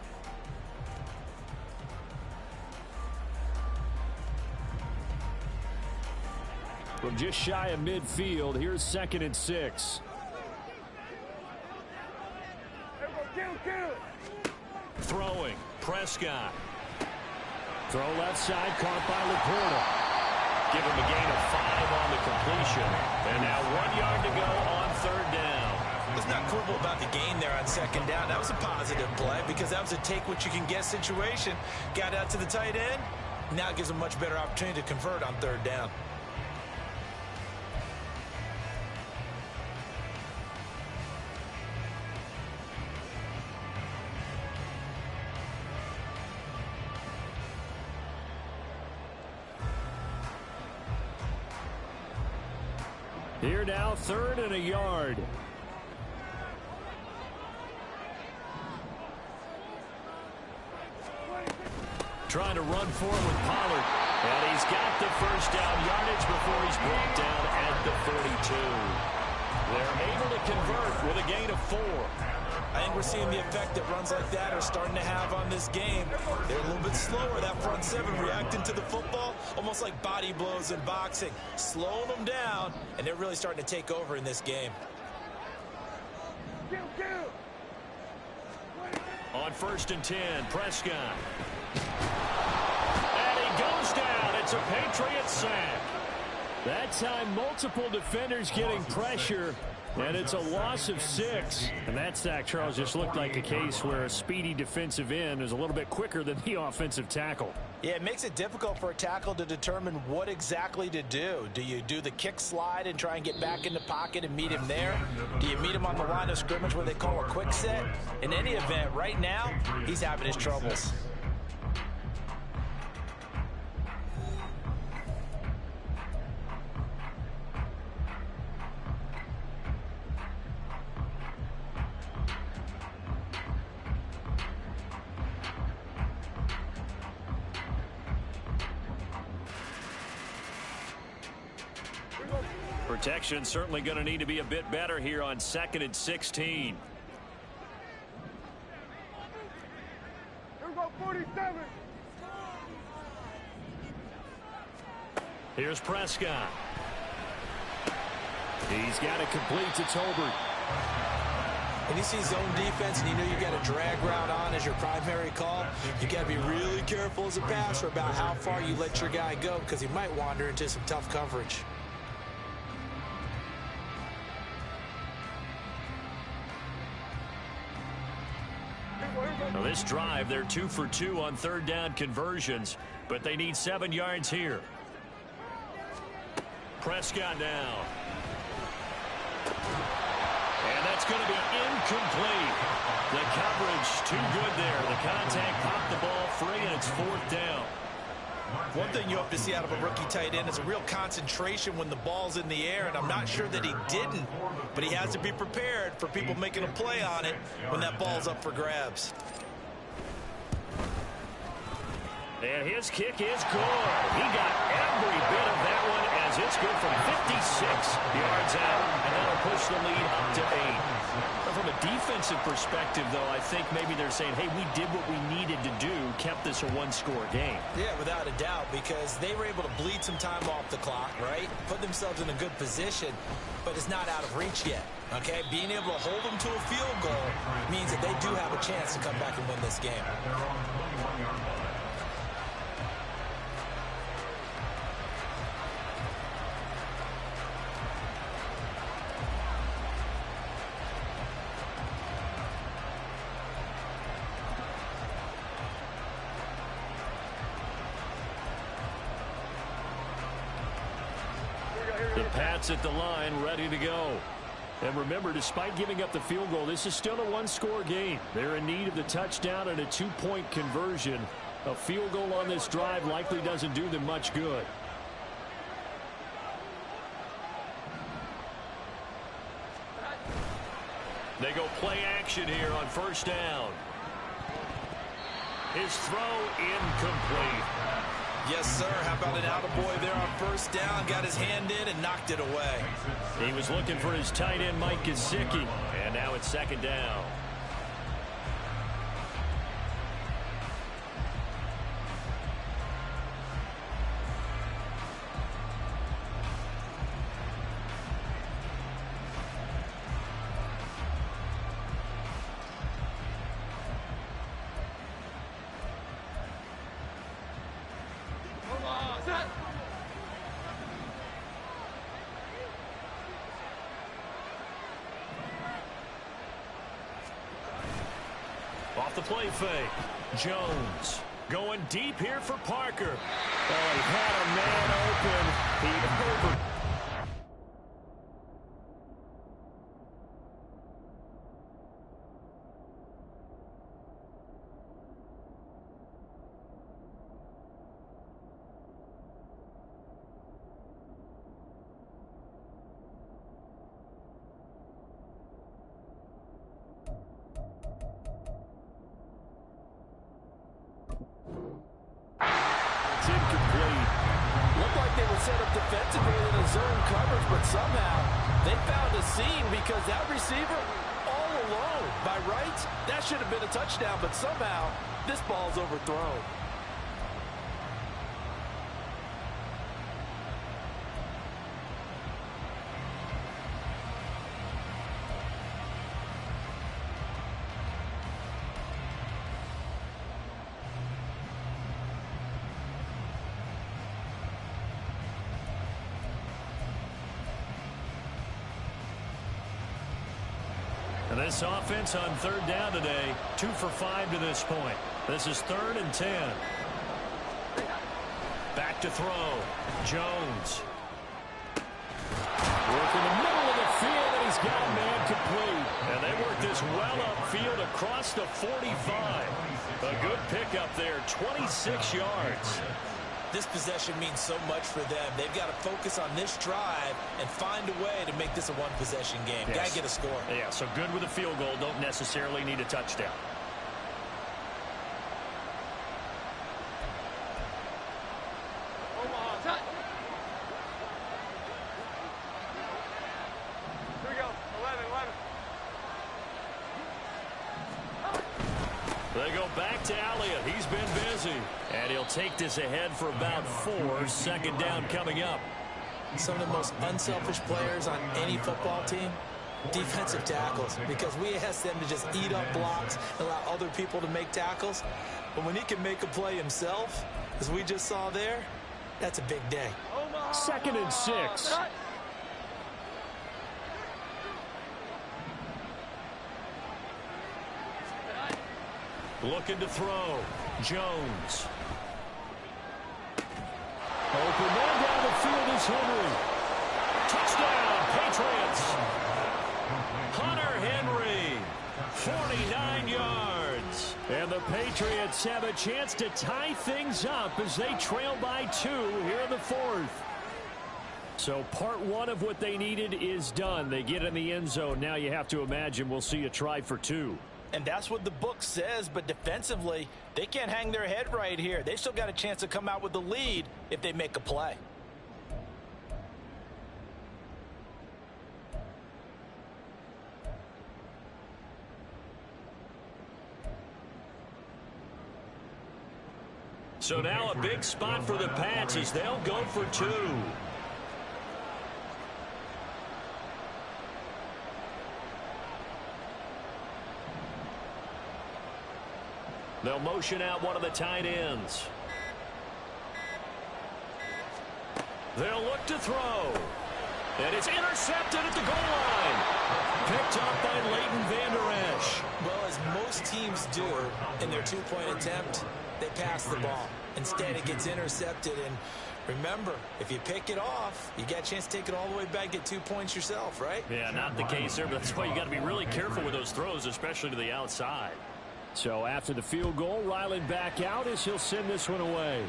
From just shy of midfield, here's 2nd and 6. Kill. Throwing, Prescott. Throw left side, caught by Laporta. Give him a gain of 5 on the completion. And now 1 yard to go on third down. Let's not quibble about the gain there on second down. That was a positive play because that was a take-what-you-can-get situation. Got out to the tight end. Now it gives a much better opportunity to convert on third down. Here now, 3rd and a yard. Trying to run forward with Pollard. And he's got the first down yardage before he's brought down at the 42. They're able to convert with a gain of 4. I think we're seeing the effect that runs like that are starting to have on this game. They're a little bit slower, that front seven, reacting to the football, almost like body blows in boxing, slowing them down, and they're really starting to take over in this game. On 1st and 10, Prescott. And he goes down. It's a Patriots sack. That time, multiple defenders getting pressure, and it's a loss of 6. And that sack, Charles, just looked like a case where a speedy defensive end is a little bit quicker than the offensive tackle. Yeah, it makes it difficult for a tackle to determine what exactly to do. Do you do the kick slide and try and get back in the pocket and meet him there? Do you meet him on the line of scrimmage where they call a quick set? In any event, right now, he's having his troubles. Protection certainly going to need to be a bit better here on 2nd and 16. Here we go, 47. Here's Prescott. He's got it complete to Tolbert. And you see zone defense and you know you got a drag route on as your primary call, you got to be really careful as a passer about how far you let your guy go because he might wander into some tough coverage. Now this drive, they're 2 for 2 on 3rd down conversions, but they need 7 yards here. Prescott now. And that's going to be incomplete. The coverage too good there. The contact popped the ball free, and it's 4th down. One thing you hope to see out of a rookie tight end is a real concentration when the ball's in the air, and I'm not sure that he didn't, but he has to be prepared for people making a play on it when that ball's up for grabs. And his kick is good. He got every bit of that one as it's good from 56 yards out, and that'll push the lead up to 8. From a defensive perspective, though, I think maybe they're saying, hey, we did what we needed to do, kept this a one-score game. Yeah, without a doubt, because they were able to bleed some time off the clock, right? Put themselves in a good position, but it's not out of reach yet, okay? Being able to hold them to a field goal means that they do have a chance to come back and win this game. The Pats at the line, ready to go. And remember, despite giving up the field goal, this is still a one-score game. They're in need of the touchdown and a 2-point conversion. A field goal on this drive likely doesn't do them much good. They go play action here on 1st down. His throw incomplete. Yes, sir. How about an attaboy there on 1st down? Got his hand in and knocked it away. He was looking for his tight end, Mike Gesicki. And now it's 2nd down. Off the play fake. Jones going deep here for Parker. Oh, he had a man open. He over. Set up defensively in a zone coverage, but somehow they found a seam because that receiver all alone. By rights, that should have been a touchdown, but somehow this ball's overthrown. And this offense on third down today, 2 for 5 to this point. This is 3rd and 10. Back to throw. Jones. Work in the middle of the field, and he's got a man complete. And they work this well upfield across the 45. A good pickup there, 26 yards. This possession means so much for them. They've got to focus on this drive and find a way to make this a one-possession game. Yes. Got to get a score. Yeah, so good with a field goal. Don't necessarily need a touchdown. Here we go. 11. They go back to Elliott. He's been busy. And he'll take this ahead for about 4. 2nd down coming up. Some of the most unselfish players on any football team, defensive tackles, because we ask them to just eat up blocks and allow other people to make tackles. But when he can make a play himself, as we just saw there, that's a big day. 2nd and 6. Looking to throw. Jones. Open man down the field is Henry. Touchdown, Patriots. Hunter Henry, 49 yards. And the Patriots have a chance to tie things up as they trail by 2 here in the 4th. So part 1 of what they needed is done. They get in the end zone. Now you have to imagine we'll see a try for 2. And that's what the book says, but defensively, they can't hang their head right here. They still got a chance to come out with the lead if they make a play. So now a big spot for the Pats as they'll go for 2. They'll motion out one of the tight ends. They'll look to throw. And it's intercepted at the goal line. Picked up by Leighton Vander Esch. Well, as most teams do in their 2-point attempt, they pass the ball. Instead, it gets intercepted. And remember, if you pick it off, you got a chance to take it all the way back, get 2 points yourself, right? Yeah, not the case there, but that's why you got to be really careful with those throws, especially to the outside. So after the field goal, Ryland back out as he'll send this one away.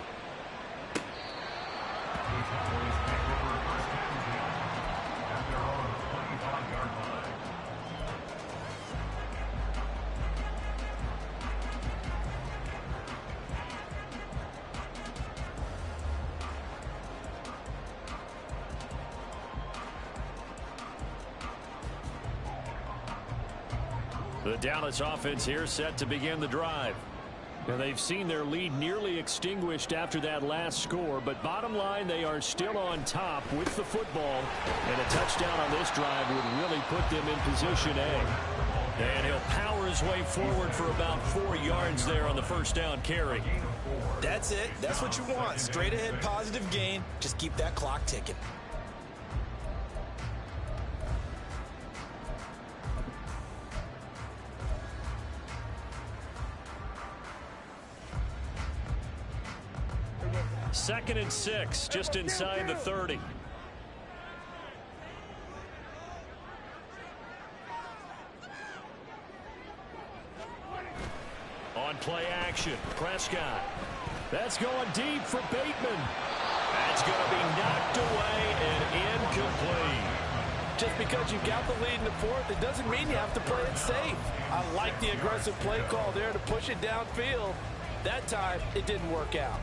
The Dallas offense here set to begin the drive. And they've seen their lead nearly extinguished after that last score, but bottom line, they are still on top with the football, and a touchdown on this drive would really put them in position A. And he'll power his way forward for about 4 yards there on the first down carry. That's it. That's what you want. Straight ahead positive gain. Just keep that clock ticking. Second and 6, just inside the 30. On play action, Prescott. That's going deep for Bateman. That's going to be knocked away and incomplete. Just because you've got the lead in the 4th, it doesn't mean you have to play it safe. I like the aggressive play call there to push it downfield. That time, it didn't work out.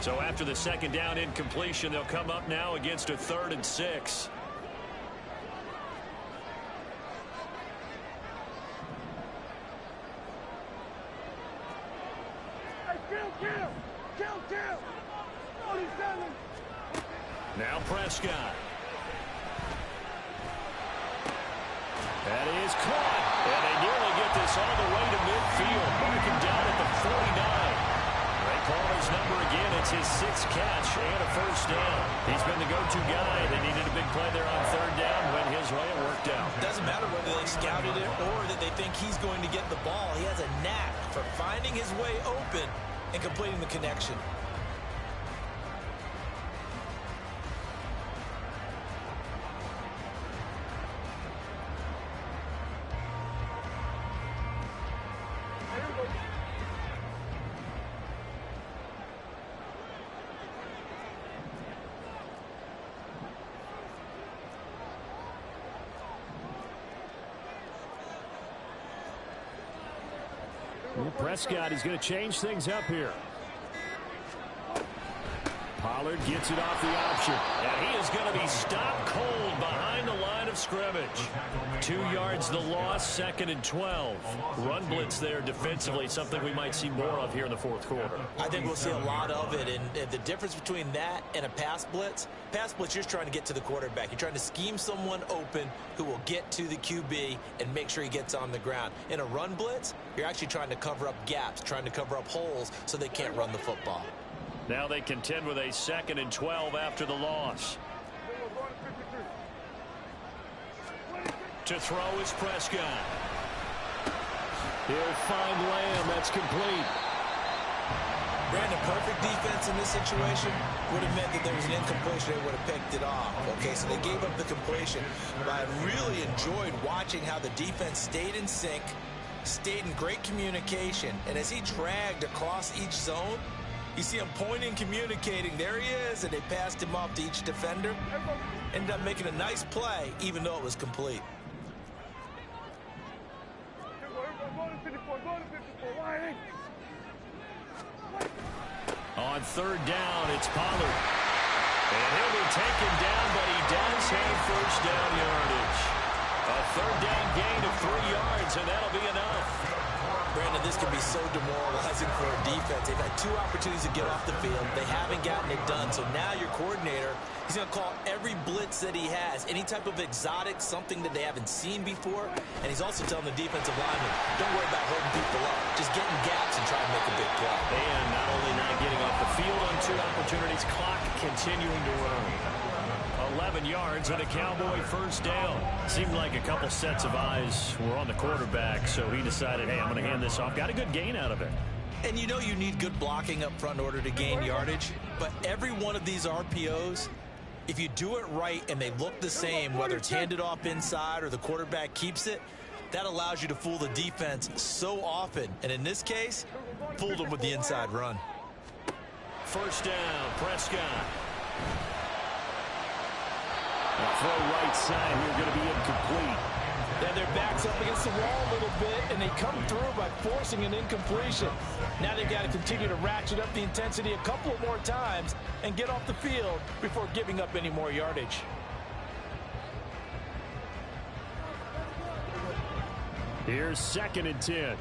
So after the second down incompletion, they'll come up now against a 3rd and 6. Kill! 47! Now Prescott. That is caught. And they nearly get this all the way to midfield. Marking down at the 49. They call his number again. It's his 6th catch and a first down. He's been the go-to guy. They needed a big play there on 3rd down. Went his way. It worked out. Doesn't matter whether they scouted it or that they think he's going to get the ball. He has a knack for finding his way open and completing the connection. Prescott is going to change things up here. Pollard gets it off the option. And he is going to be stopped cold behind the line of scrimmage. 2 yards the loss, 2nd and 12. Run blitz there defensively, something we might see more of here in the 4th quarter. I think we'll see a lot of it, and the difference between that and a pass blitz, you're just trying to get to the quarterback. You're trying to scheme someone open who will get to the QB and make sure he gets on the ground. In a run blitz, you're actually trying to cover up gaps, trying to cover up holes so they can't run the football. Now they contend with a 2nd and 12 after the loss. To throw is Prescott. He'll find Lamb. That's complete. Brandon, perfect defense in this situation would have meant that there was an incompletion. They would have picked it off. Okay, so they gave up the completion. But I really enjoyed watching how the defense stayed in sync, stayed in great communication, and as he dragged across each zone, you see him pointing, communicating. There he is, and they passed him off to each defender. Ended up making a nice play, even though it was complete. On 3rd down, it's Pollard. And he'll be taken down, but he does have first down yardage. A 3rd down gain of 3 yards, and that'll be enough. Brandon, this can be so demoralizing for a defense. They've had 2 opportunities to get off the field. They haven't gotten it done. So now your coordinator, he's going to call every blitz that he has, any type of exotic, something that they haven't seen before. And he's also telling the defensive lineman, don't worry about holding people up. Just get in gaps and try and make a big play. And not only not getting off the field on 2 opportunities, clock continuing to run. 11 yards and a Cowboy first down. Seemed like a couple sets of eyes were on the quarterback, so he decided, hey, I'm going to hand this off. Got a good gain out of it. And you know you need good blocking up front in order to gain yardage, but every one of these RPOs, if you do it right and they look the same, whether it's handed off inside or the quarterback keeps it, that allows you to fool the defense so often. And in this case, fooled them with the inside run. First down, Prescott. Throw right side here, going to be incomplete. Then their back's up against the wall a little bit, and they come through by forcing an incompletion. Now they've got to continue to ratchet up the intensity a couple of more times and get off the field before giving up any more yardage. Here's 2nd and 10.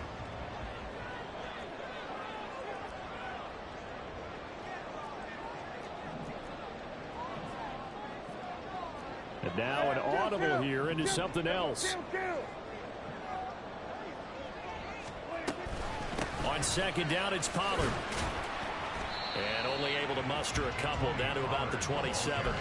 And now an audible here into something else. On 2nd down, it's Pollard. And only able to muster a couple down to about the 27.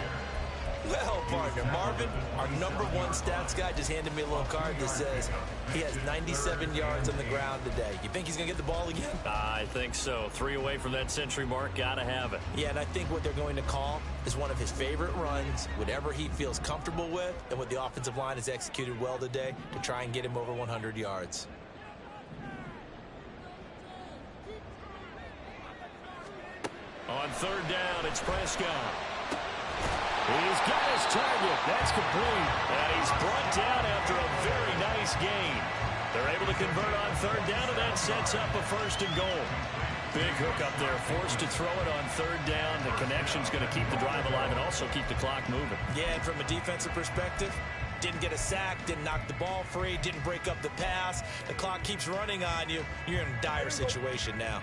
Well, partner, Marvin, our #1 stats guy, just handed me a little card that says he has 97 yards on the ground today. You think he's going to get the ball again? I think so. 3 away from that century mark. Got to have it. Yeah, and I think what they're going to call is one of his favorite runs, whatever he feels comfortable with, and what the offensive line has executed well today to try and get him over 100 yards. On 3rd down, it's Prescott. He's got his target. That's complete. And he's brought down after a very nice gain. They're able to convert on third down, and that sets up a 1st and goal. Big hook up there, forced to throw it on third down. The connection's going to keep the drive alive and also keep the clock moving. Yeah, and from a defensive perspective, didn't get a sack, didn't knock the ball free, didn't break up the pass. The clock keeps running on you. You're in a dire situation now.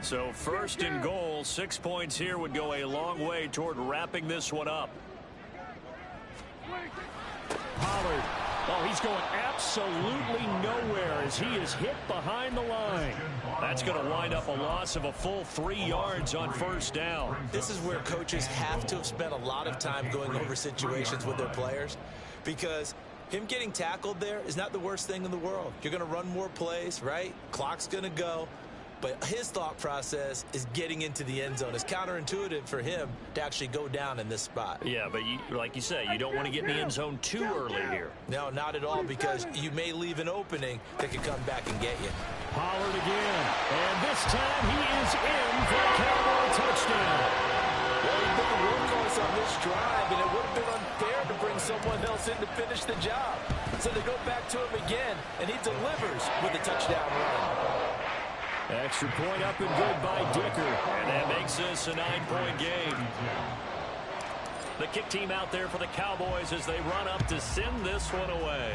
So 1st and goal, 6 points here would go a long way toward wrapping this one up. Pollard. Oh, he's going absolutely nowhere as he is hit behind the line. That's going to wind up a loss of a full 3 yards on 1st down. This is where coaches have to have spent a lot of time going over situations with their players, because him getting tackled there is not the worst thing in the world. You're going to run more plays, right? Clock's going to go. But his thought process is getting into the end zone. It's counterintuitive for him to actually go down in this spot. Yeah, but like you say, you don't want to get in the end zone too early here. No, not at all, because you may leave an opening that could come back and get you. Pollard again. And this time he is in for a Cowboy touchdown. Well, he's been a workhorse on this drive, and it would have been unfair to bring someone else in to finish the job. So they go back to him again, and he delivers with a touchdown run. Extra point up and good by Dicker. And that makes this a 9-point game. The kick team out there for the Cowboys as they run up to send this one away.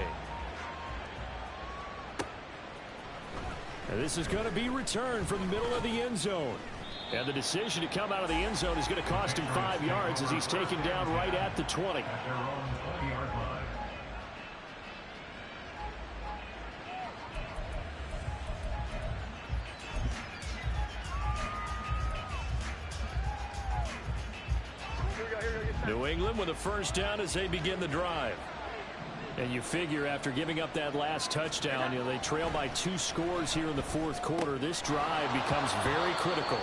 And this is going to be returned from the middle of the end zone. And the decision to come out of the end zone is going to cost him 5 yards as he's taken down right at the 20. At their own 20-yard line. New England with a 1st down as they begin the drive. And you figure after giving up that last touchdown, they trail by 2 scores here in the 4th quarter. This drive becomes very critical.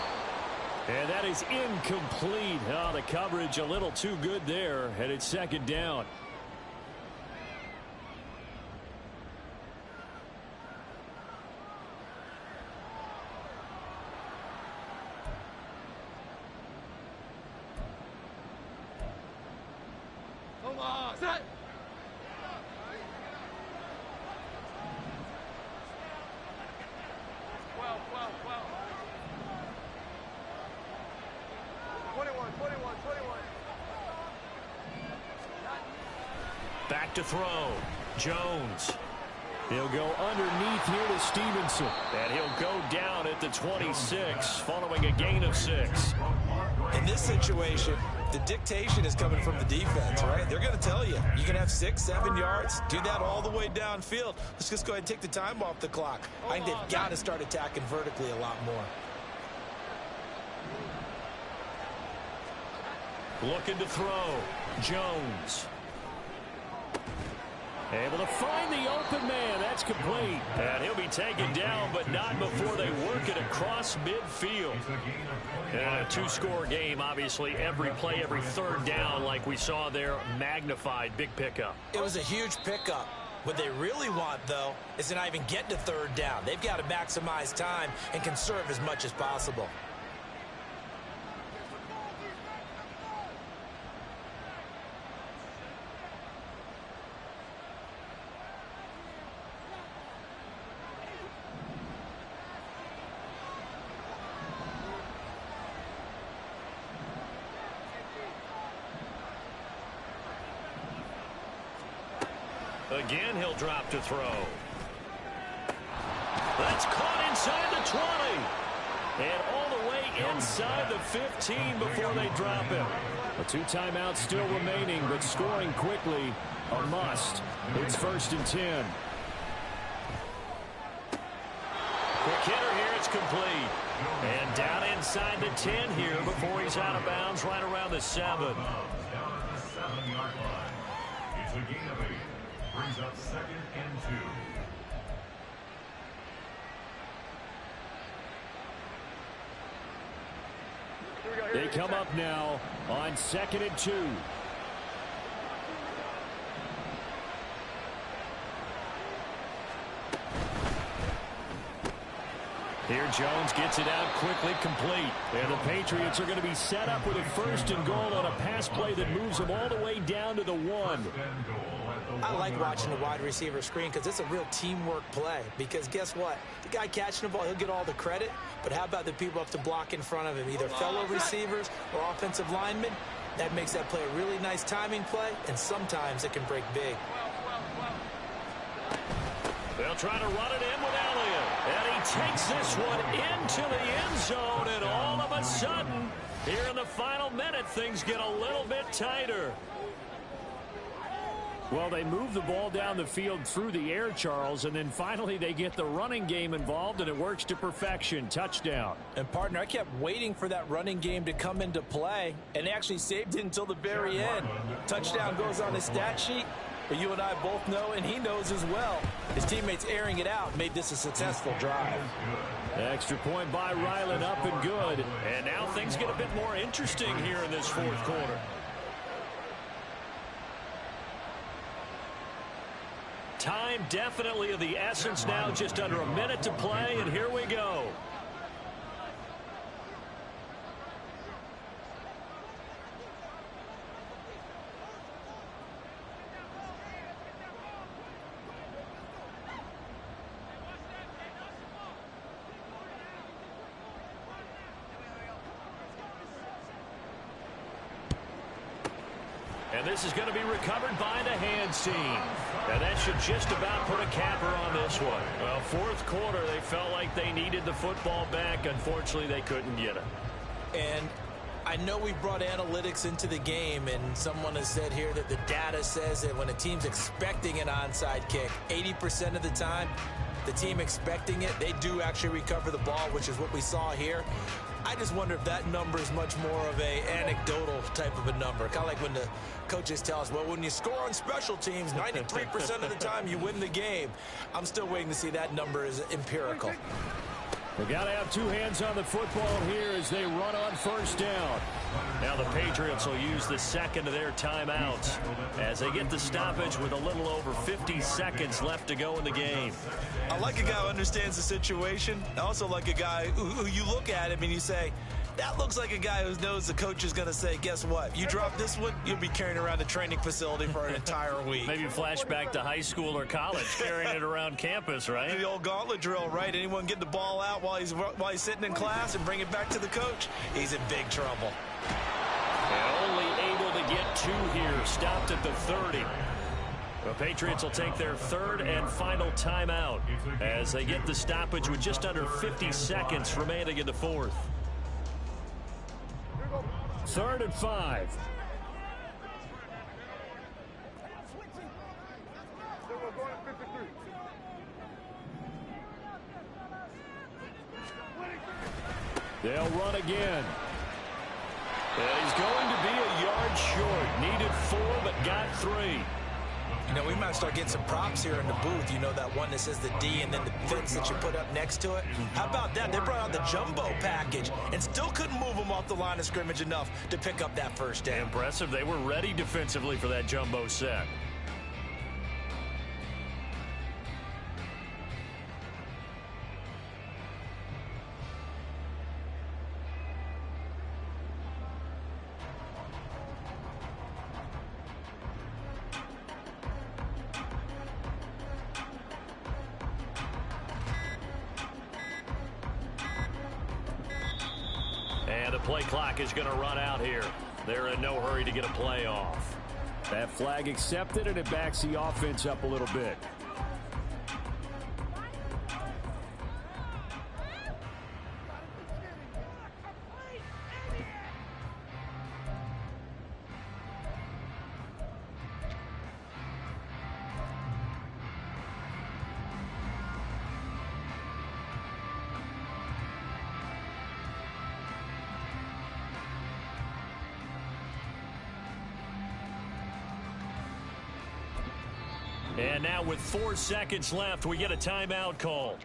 And that is incomplete. Oh, the coverage a little too good there, and it's 2nd down. Set. 21. Back to throw. Jones. He'll go underneath here to Stevenson. And he'll go down at the 26 following a gain of 6. In this situation, the dictation is coming from the defense, right? They're going to tell you, you can have 6, 7 yards, do that all the way downfield. Let's just go ahead and take the time off the clock. I think they've got to start attacking vertically a lot more. Looking to throw. Jones. Able to find the open man. That's complete. And he'll be taken down, but not before they work it across midfield. And a 2-score game, obviously. Every play, every 3rd down, like we saw there, magnified. Big pickup. It was a huge pickup. What they really want, though, is to not even get to 3rd down. They've got to maximize time and conserve as much as possible. Again, he'll drop to throw. That's caught inside the 20. And all the way inside the 15 before they drop him. 2 timeouts still remaining, but scoring quickly a must. It's 1st and 10. Quick hitter here, it's complete. And down inside the 10 here before he's out of bounds right around the 7. Down at the 7-yard line. It's a gain of 8. Brings up 2nd and 2. They come up now on 2nd and 2. Here Jones gets it out quickly, complete. And the Patriots are going to be set up with a 1st and goal on a pass play that moves them all the way down to the 1. I like watching the wide receiver screen because it's a real teamwork play. Because guess what? The guy catching the ball, he'll get all the credit. But how about the people up to block in front of him, either fellow receivers or offensive linemen? That makes that play a really nice timing play, and sometimes it can break big. They'll try to run it in with Elliott. And he takes this one into the end zone, and all of a sudden, here in the final minute, things get a little bit tighter. Well, they move the ball down the field through the air, Charles, and then finally they get the running game involved, and it works to perfection. Touchdown. And, partner, I kept waiting for that running game to come into play, and they actually saved it until the very end. Touchdown goes on his stat sheet, but you and I both know, and he knows as well, his teammates airing it out made this a successful drive. Extra point by Ryland, up and good. And now things get a bit more interesting here in this 4th quarter. Time definitely of the essence now, just under a minute to play, and here we go. And this is going to be recovered by the hands team. And that should just about put a capper on this one. Well, 4th quarter, they felt like they needed the football back. Unfortunately, they couldn't get it. And I know we brought analytics into the game, and someone has said here that the data says that when a team's expecting an onside kick, 80% of the time, the team expecting it, they do actually recover the ball, which is what we saw here. I just wonder if that number is much more of a anecdotal type of a number. Kind of like when the coaches tell us, well, when you score on special teams, 93% of the time you win the game. I'm still waiting to see that number is empirical. They got to have 2 hands on the football here as they run on 1st down. Now the Patriots will use the 2nd of their timeouts as they get the stoppage with a little over 50 seconds left to go in the game. I like a guy who understands the situation. I also like a guy who you look at him and you say, that looks like a guy who knows the coach is going to say, guess what? You drop this one, you'll be carrying around the training facility for an entire week. Maybe flashback to high school or college, carrying it around campus, right? The old gauntlet drill, right? Anyone get the ball out while he's sitting in class and bring it back to the coach? He's in big trouble. And only able to get 2 here, stopped at the 30. The Patriots will take their 3rd and final timeout as they get the stoppage with just under 50 seconds remaining in the 4th. 3rd and 5. They'll run again. And he's going to be a yard short. Needed 4, but got 3. You know, we might start getting some props here in the booth. You know, that one that says the D and then the fence that you put up next to it. How about that? They brought out the jumbo package and still couldn't move them off the line of scrimmage enough to pick up that 1st down. Impressive. They were ready defensively for that jumbo set. And the play clock is going to run out here. They're in no hurry to get a play off. That flag accepted, and it backs the offense up a little bit. And now with 4 seconds left, we get a timeout call.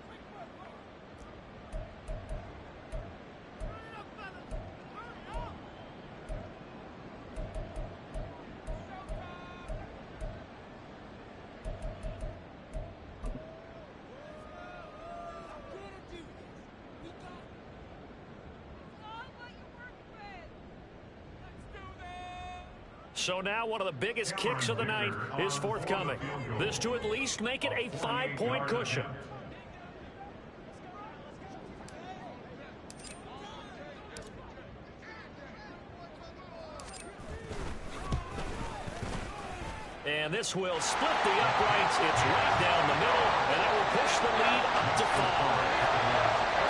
So now one of the biggest kicks of the night is forthcoming. This to at least make it a 5-point cushion. And this will split the uprights. It's right down the middle, and it will push the lead up to 5.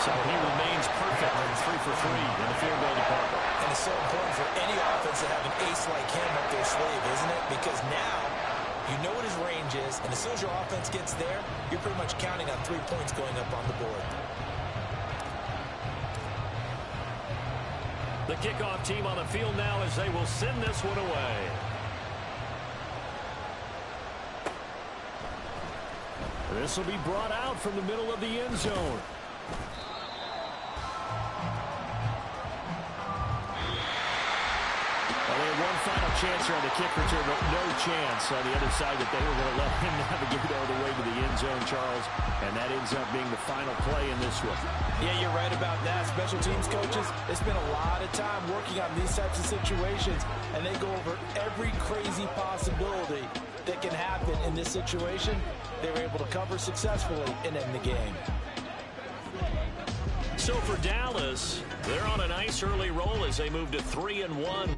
So he remains perfect, 3 for 3 in the field goal department. And it's so important for any offense to have an ace like him up their sleeve, isn't it? Because now you know what his range is, and as soon as your offense gets there, you're pretty much counting on 3 points going up on the board. The kickoff team on the field now as they will send this one away. This will be brought out from the middle of the end zone. Well, they had one final chance here on the kick return, but no chance on the other side that they were going to let him navigate all the way to the end zone, Charles. And that ends up being the final play in this one. Yeah, you're right about that. Special teams coaches, they spend a lot of time working on these types of situations, and they go over every crazy possibility that can happen in this situation. They were able to cover successfully and end the game. So for Dallas, they're on a nice early roll as they move to 3-1.